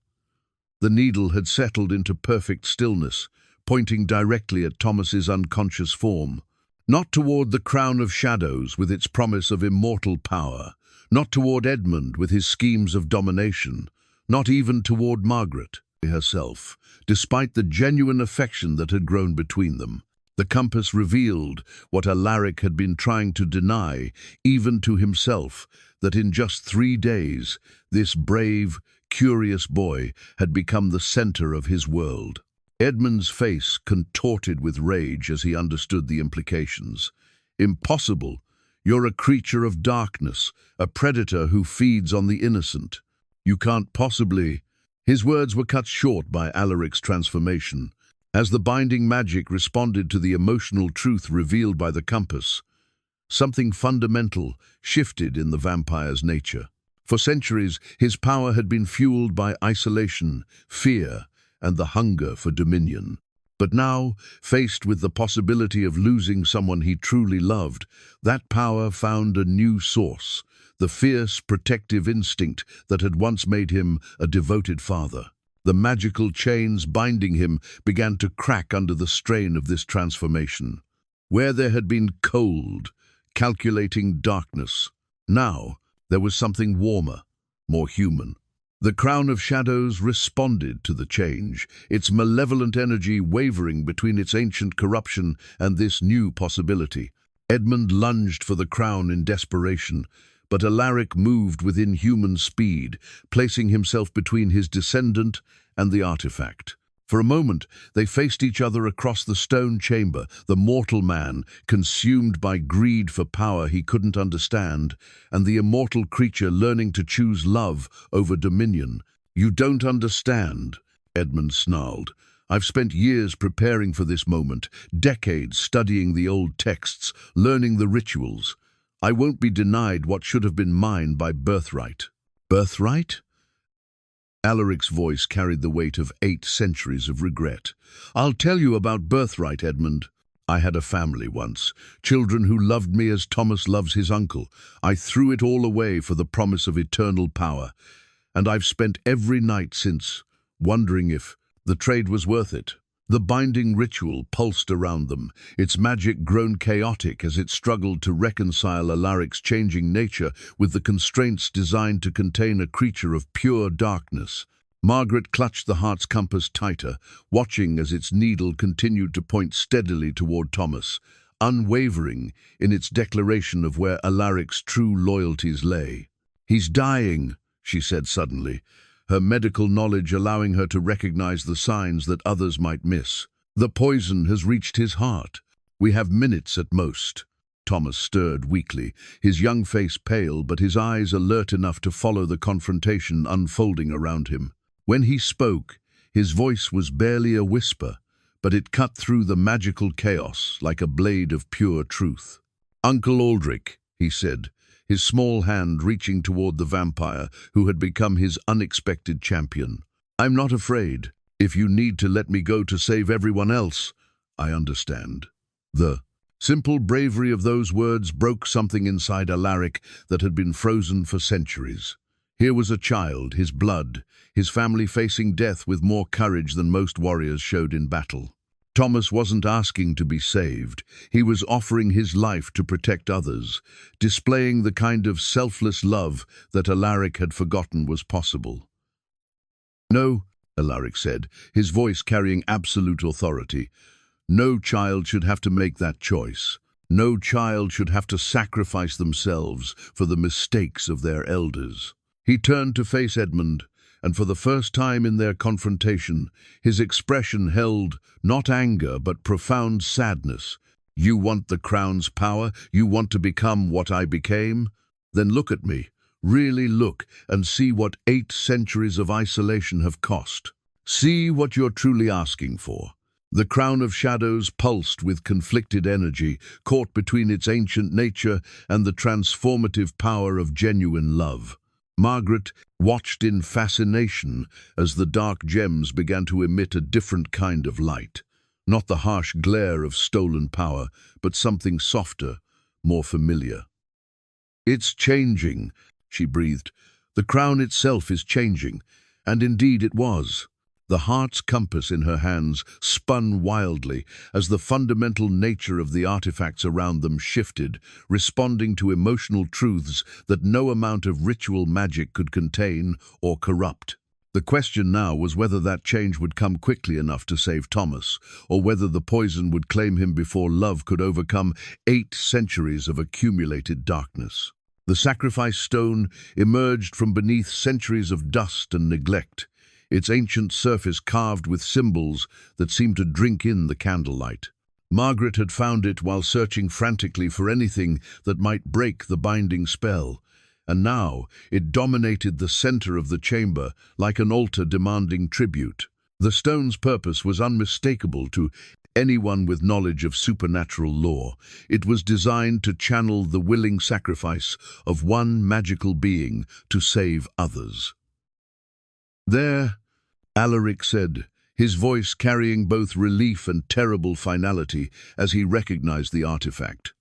The needle had settled into perfect stillness, pointing directly at Thomas's unconscious form. Not toward the crown of shadows with its promise of immortal power, not toward Edmund with his schemes of domination, not even toward Margaret herself, despite the genuine affection that had grown between them. The compass revealed what Alaric had been trying to deny, even to himself, that in just 3 days, this brave, curious boy had become the center of his world. Edmund's face contorted with rage as he understood the implications. Impossible! You're a creature of darkness, a predator who feeds on the innocent. You can't possibly... His words were cut short by Alaric's transformation. As the binding magic responded to the emotional truth revealed by the compass, something fundamental shifted in the vampire's nature. For centuries, his power had been fueled by isolation, fear, and the hunger for dominion. But now, faced with the possibility of losing someone he truly loved, that power found a new source, the fierce, protective instinct that had once made him a devoted father. The magical chains binding him began to crack under the strain of this transformation. Where there had been cold, calculating darkness, now there was something warmer, more human. The crown of shadows responded to the change, its malevolent energy wavering between its ancient corruption and this new possibility. Edmund lunged for the crown in desperation, but Alaric moved with inhuman speed, placing himself between his descendant and the artifact. For a moment, they faced each other across the stone chamber, the mortal man, consumed by greed for power he couldn't understand, and the immortal creature learning to choose love over dominion. "You don't understand," Edmund snarled. "I've spent years preparing for this moment, decades studying the old texts, learning the rituals. I won't be denied what should have been mine by birthright." "Birthright?" Alaric's voice carried the weight of 8 centuries of regret. "I'll tell you about birthright, Edmund. I had a family once, children who loved me as Thomas loves his uncle. I threw it all away for the promise of eternal power, and I've spent every night since wondering if the trade was worth it." The binding ritual pulsed around them, its magic grown chaotic as it struggled to reconcile Alaric's changing nature with the constraints designed to contain a creature of pure darkness. Margaret clutched the heart's compass tighter, watching as its needle continued to point steadily toward Thomas, unwavering in its declaration of where Alaric's true loyalties lay. "He's dying," she said suddenly, her medical knowledge allowing her to recognize the signs that others might miss. "The poison has reached his heart. We have minutes at most." Thomas stirred weakly, his young face pale but his eyes alert enough to follow the confrontation unfolding around him. When he spoke, his voice was barely a whisper, but it cut through the magical chaos like a blade of pure truth. "Uncle Alaric," he said, his small hand reaching toward the vampire who had become his unexpected champion. "I'm not afraid. If you need to let me go to save everyone else, I understand." The simple bravery of those words broke something inside Alaric that had been frozen for centuries. Here was a child, his blood, his family facing death with more courage than most warriors showed in battle. Thomas wasn't asking to be saved. He was offering his life to protect others, displaying the kind of selfless love that Alaric had forgotten was possible. "No," Alaric said, his voice carrying absolute authority. "No child should have to make that choice. No child should have to sacrifice themselves for the mistakes of their elders." He turned to face Edmund, and for the first time in their confrontation, his expression held not anger but profound sadness. "You want the crown's power? You want to become what I became? Then look at me. Really look and see what 8 centuries of isolation have cost. See what you're truly asking for." The crown of shadows pulsed with conflicted energy, caught between its ancient nature and the transformative power of genuine love. Margaret watched in fascination as the dark gems began to emit a different kind of light. Not the harsh glare of stolen power, but something softer, more familiar. "It's changing," she breathed. "The crown itself is changing." And indeed it was. The heart's compass in her hands spun wildly as the fundamental nature of the artifacts around them shifted, responding to emotional truths that no amount of ritual magic could contain or corrupt. The question now was whether that change would come quickly enough to save Thomas, or whether the poison would claim him before love could overcome 8 centuries of accumulated darkness. The sacrifice stone emerged from beneath centuries of dust and neglect, its ancient surface carved with symbols that seemed to drink in the candlelight. Margaret had found it while searching frantically for anything that might break the binding spell, and now it dominated the center of the chamber like an altar demanding tribute. The stone's purpose was unmistakable to anyone with knowledge of supernatural lore. It was designed to channel the willing sacrifice of one magical being to save others. "There," Alaric said, his voice carrying both relief and terrible finality as he recognized the artifact.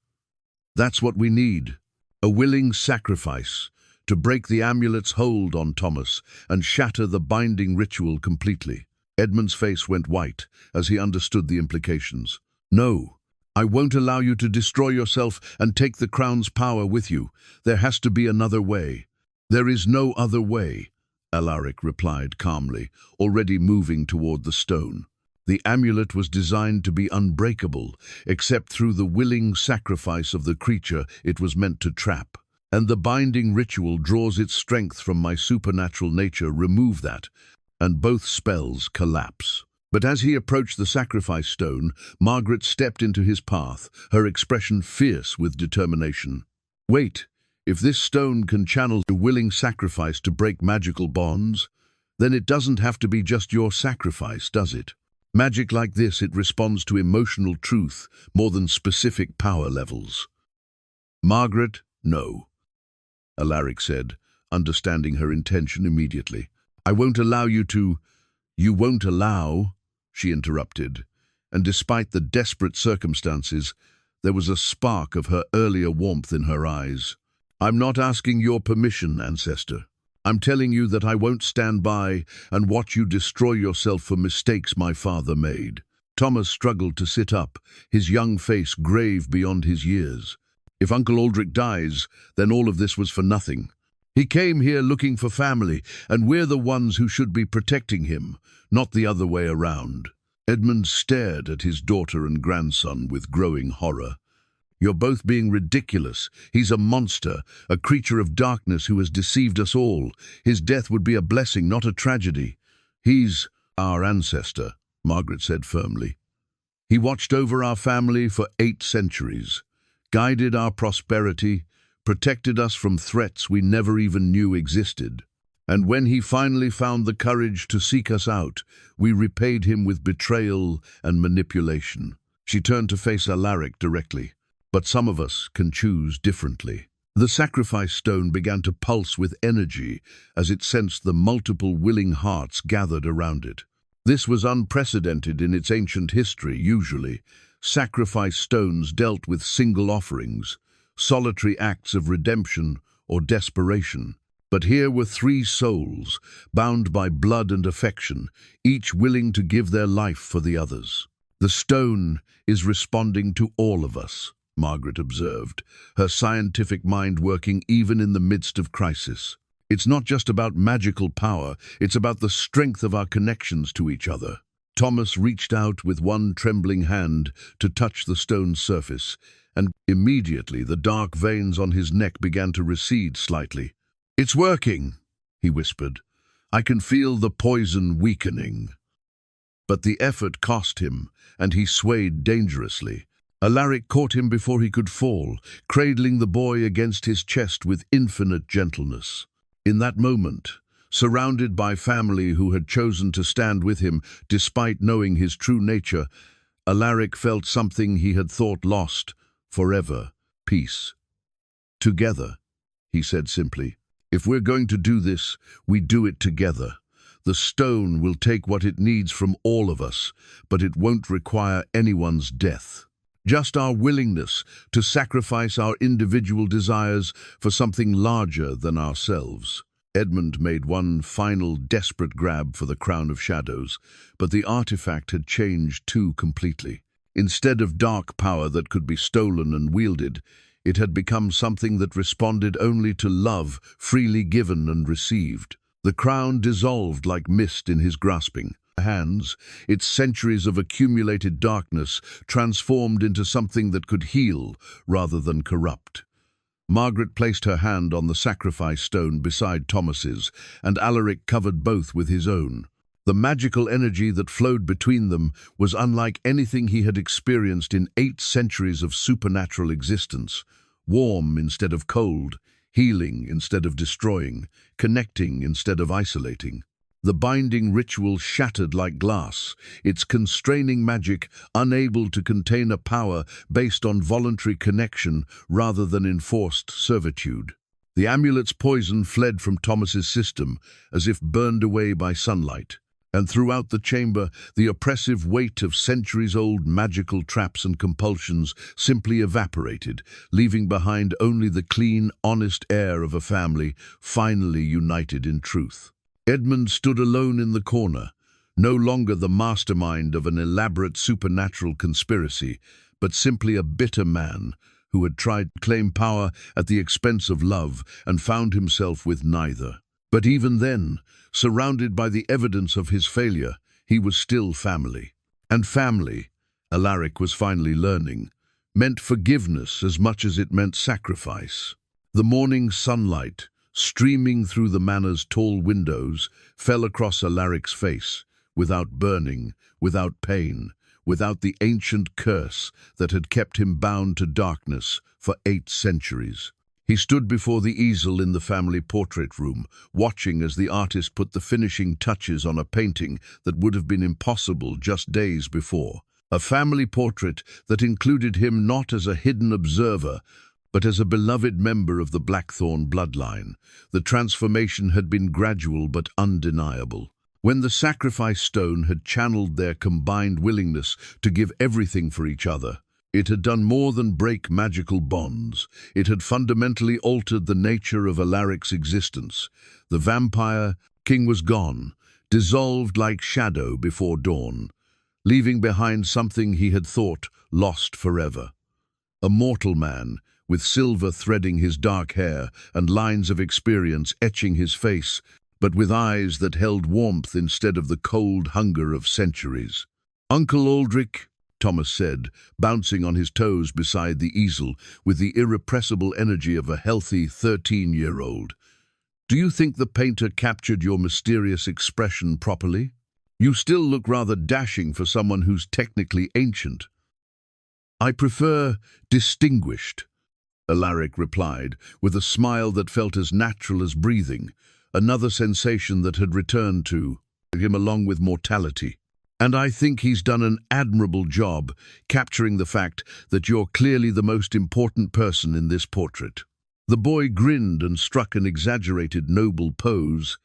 "That's what we need. A willing sacrifice to break the amulet's hold on Thomas and shatter the binding ritual completely." Edmund's face went white as he understood the implications. "No, I won't allow you to destroy yourself and take the crown's power with you. There has to be another way." "There is no other way," Alaric replied calmly, already moving toward the stone. The amulet was designed to be unbreakable, except through the willing sacrifice of the creature it was meant to trap. And the binding ritual draws its strength from my supernatural nature. Remove that, and both spells collapse. But as he approached the sacrifice stone, Margaret stepped into his path, her expression fierce with determination. "Wait. If this stone can channel a willing sacrifice to break magical bonds, then it doesn't have to be just your sacrifice, does it? Magic like this, it responds to emotional truth more than specific power levels." "Margaret, no," Alaric said, understanding her intention immediately. "I won't allow you to—" "You won't allow," she interrupted, and despite the desperate circumstances, there was a spark of her earlier warmth in her eyes. "I'm not asking your permission, ancestor. I'm telling you that I won't stand by and watch you destroy yourself for mistakes my father made." Thomas struggled to sit up, his young face grave beyond his years. "If Uncle Aldrich dies, then all of this was for nothing. He came here looking for family, and we're the ones who should be protecting him, not the other way around." Edmund stared at his daughter and grandson with growing horror. "You're both being ridiculous. He's a monster, a creature of darkness who has deceived us all. His death would be a blessing, not a tragedy." "He's our ancestor," Margaret said firmly. "He watched over our family for 8 centuries, guided our prosperity, protected us from threats we never even knew existed. And when he finally found the courage to seek us out, we repaid him with betrayal and manipulation." She turned to face Alaric directly. "But some of us can choose differently." The sacrifice stone began to pulse with energy as it sensed the multiple willing hearts gathered around it. This was unprecedented in its ancient history. Usually, sacrifice stones dealt with single offerings, solitary acts of redemption or desperation. But here were 3 souls, bound by blood and affection, each willing to give their life for the others. "The stone is responding to all of us," Margaret observed, her scientific mind working even in the midst of crisis. "It's not just about magical power, it's about the strength of our connections to each other." Thomas reached out with one trembling hand to touch the stone's surface, and immediately the dark veins on his neck began to recede slightly. "It's working," he whispered. "I can feel the poison weakening." But the effort cost him, and he swayed dangerously. Alaric caught him before he could fall, cradling the boy against his chest with infinite gentleness. In that moment, surrounded by family who had chosen to stand with him despite knowing his true nature, Alaric felt something he had thought lost forever: peace. "Together," he said simply. "If we're going to do this, we do it together. The stone will take what it needs from all of us, but it won't require anyone's death." just our willingness to sacrifice our individual desires for something larger than ourselves. Edmund made one final desperate grab for the Crown of Shadows, but the artifact had changed too completely. Instead of dark power that could be stolen and wielded, it had become something that responded only to love freely given and received. The crown dissolved like mist in his grasping hands, its centuries of accumulated darkness transformed into something that could heal rather than corrupt. Margaret placed her hand on the sacrifice stone beside Thomas's, and Alaric covered both with his own. The magical energy that flowed between them was unlike anything he had experienced in 8 centuries of supernatural existence. Warm instead of cold, healing instead of destroying, connecting instead of isolating. The binding ritual shattered like glass, its constraining magic unable to contain a power based on voluntary connection rather than enforced servitude. The amulet's poison fled from Thomas's system as if burned away by sunlight, and throughout the chamber the oppressive weight of centuries-old magical traps and compulsions simply evaporated, leaving behind only the clean, honest air of a family finally united in truth. Edmund stood alone in the corner, no longer the mastermind of an elaborate supernatural conspiracy, but simply a bitter man who had tried to claim power at the expense of love and found himself with neither. But even then, surrounded by the evidence of his failure, he was still family. And family, Alaric was finally learning, meant forgiveness as much as it meant sacrifice. The morning sunlight, streaming through the manor's tall windows, fell across Alaric's face, without burning, without pain, without the ancient curse that had kept him bound to darkness for 8 centuries. He stood before the easel in the family portrait room, watching as the artist put the finishing touches on a painting that would have been impossible just days before. A family portrait that included him not as a hidden observer, but as a beloved member of the Blackthorn bloodline. The transformation had been gradual but undeniable. When the sacrifice stone had channeled their combined willingness to give everything for each other, it had done more than break magical bonds. It had fundamentally altered the nature of Alaric's existence. The vampire king was gone, dissolved like shadow before dawn, leaving behind something he had thought lost forever. A mortal man, with silver threading his dark hair and lines of experience etching his face, but with eyes that held warmth instead of the cold hunger of centuries. "Uncle Aldrich," Thomas said, bouncing on his toes beside the easel with the irrepressible energy of a healthy 13-year-old. "Do you think the painter captured your mysterious expression properly? You still look rather dashing for someone who's technically ancient." "I prefer distinguished," Alaric replied, with a smile that felt as natural as breathing, another sensation that had returned to him along with mortality. "And I think he's done an admirable job capturing the fact that you're clearly the most important person in this portrait." The boy grinned and struck an exaggerated noble pose,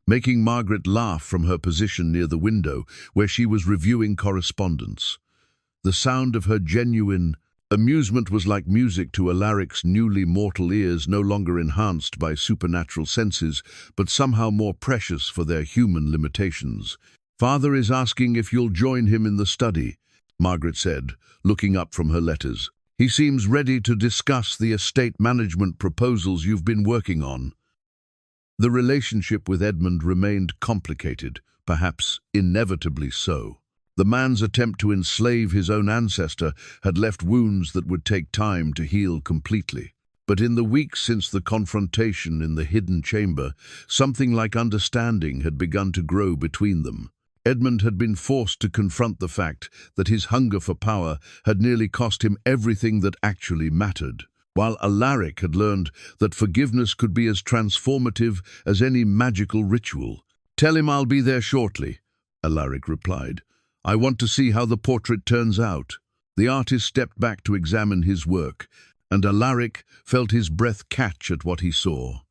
making Margaret laugh from her position near the window where she was reviewing correspondence. The sound of her genuine amusement was like music to Alaric's newly mortal ears, no longer enhanced by supernatural senses, but somehow more precious for their human limitations. "Father is asking if you'll join him in the study," Margaret said, looking up from her letters. "He seems ready to discuss the estate management proposals you've been working on." The relationship with Edmund remained complicated, perhaps inevitably so. The man's attempt to enslave his own ancestor had left wounds that would take time to heal completely. But in the weeks since the confrontation in the hidden chamber, something like understanding had begun to grow between them. Edmund had been forced to confront the fact that his hunger for power had nearly cost him everything that actually mattered, while Alaric had learned that forgiveness could be as transformative as any magical ritual. "Tell him I'll be there shortly," Alaric replied. "I want to see how the portrait turns out." The artist stepped back to examine his work, and Alaric felt his breath catch at what he saw.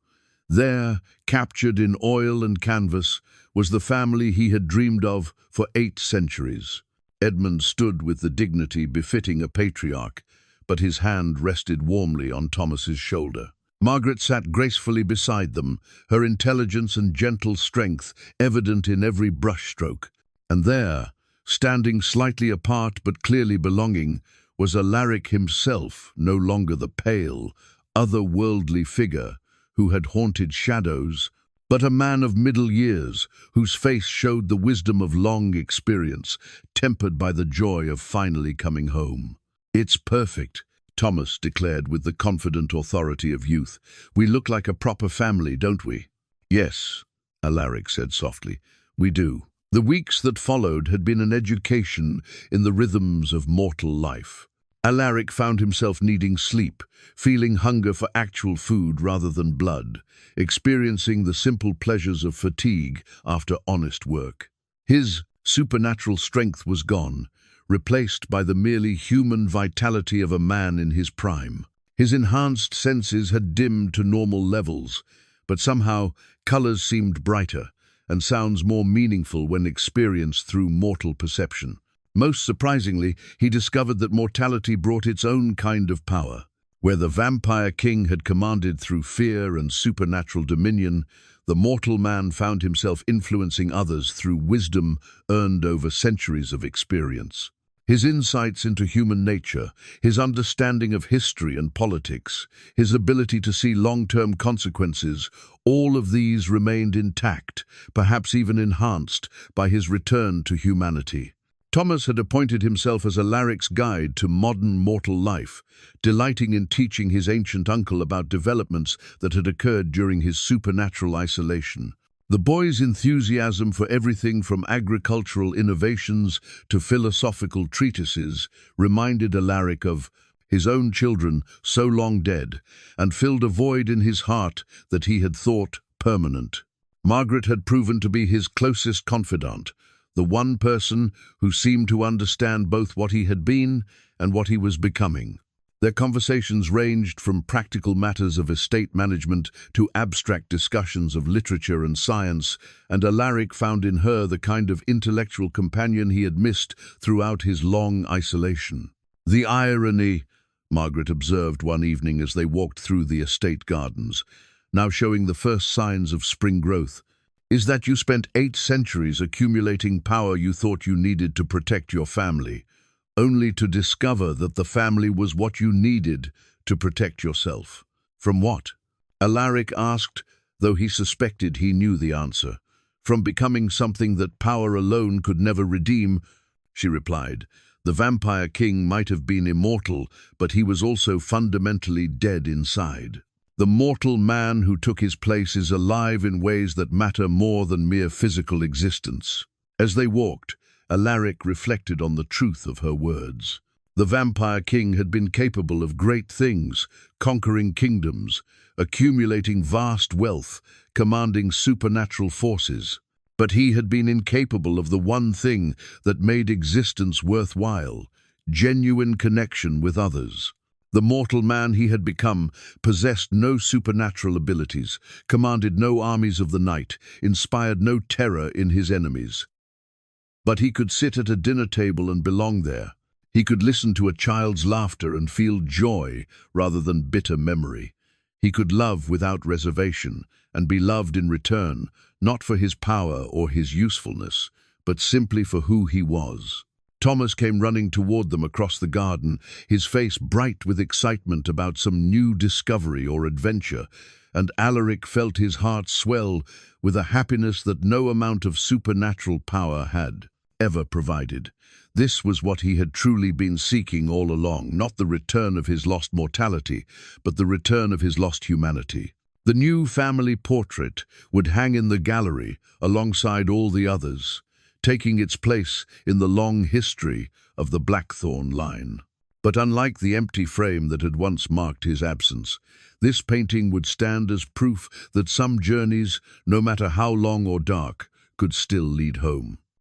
There, captured in oil and canvas, was the family he had dreamed of for 8 centuries. Edmund stood with the dignity befitting a patriarch, but his hand rested warmly on Thomas's shoulder. Margaret sat gracefully beside them, her intelligence and gentle strength evident in every brushstroke. And there, standing slightly apart but clearly belonging, was Alaric himself, no longer the pale, otherworldly figure who had haunted shadows, but a man of middle years, whose face showed the wisdom of long experience, tempered by the joy of finally coming home. "It's perfect," Thomas declared with the confident authority of youth. "We look like a proper family, don't we?" "Yes," Alaric said softly, "we do." The weeks that followed had been an education in the rhythms of mortal life. Alaric found himself needing sleep, feeling hunger for actual food rather than blood, experiencing the simple pleasures of fatigue after honest work. His supernatural strength was gone, replaced by the merely human vitality of a man in his prime. His enhanced senses had dimmed to normal levels, but somehow colors seemed brighter and sounds more meaningful when experienced through mortal perception. Most surprisingly, he discovered that mortality brought its own kind of power. Where the vampire king had commanded through fear and supernatural dominion, the mortal man found himself influencing others through wisdom earned over centuries of experience. His insights into human nature, his understanding of history and politics, his ability to see long-term consequences, all of these remained intact, perhaps even enhanced by his return to humanity. Thomas had appointed himself as Alaric's guide to modern mortal life, delighting in teaching his ancient uncle about developments that had occurred during his supernatural isolation. The boy's enthusiasm for everything from agricultural innovations to philosophical treatises reminded Alaric of his own children so long dead, and filled a void in his heart that he had thought permanent. Margaret had proven to be his closest confidant, the one person who seemed to understand both what he had been and what he was becoming. Their conversations ranged from practical matters of estate management to abstract discussions of literature and science, and Alaric found in her the kind of intellectual companion he had missed throughout his long isolation. "The irony," Margaret observed one evening as they walked through the estate gardens, now showing the first signs of spring growth, "is that you spent 8 centuries accumulating power you thought you needed to protect your family, only to discover that the family was what you needed to protect yourself." "From what?" Alaric asked, though he suspected he knew the answer. "From becoming something that power alone could never redeem," she replied. "The vampire king might have been immortal, but he was also fundamentally dead inside. The mortal man who took his place is alive in ways that matter more than mere physical existence." As they walked, Alaric reflected on the truth of her words. The vampire king had been capable of great things, conquering kingdoms, accumulating vast wealth, commanding supernatural forces. But he had been incapable of the one thing that made existence worthwhile: genuine connection with others. The mortal man he had become possessed no supernatural abilities, commanded no armies of the night, inspired no terror in his enemies. But he could sit at a dinner table and belong there. He could listen to a child's laughter and feel joy rather than bitter memory. He could love without reservation and be loved in return, not for his power or his usefulness, but simply for who he was. Thomas came running toward them across the garden, his face bright with excitement about some new discovery or adventure, and Alaric felt his heart swell with a happiness that no amount of supernatural power had ever provided. This was what he had truly been seeking all along, not the return of his lost mortality, but the return of his lost humanity. The new family portrait would hang in the gallery alongside all the others, taking its place in the long history of the Blackthorn line. But unlike the empty frame that had once marked his absence, this painting would stand as proof that some journeys, no matter how long or dark, could still lead home.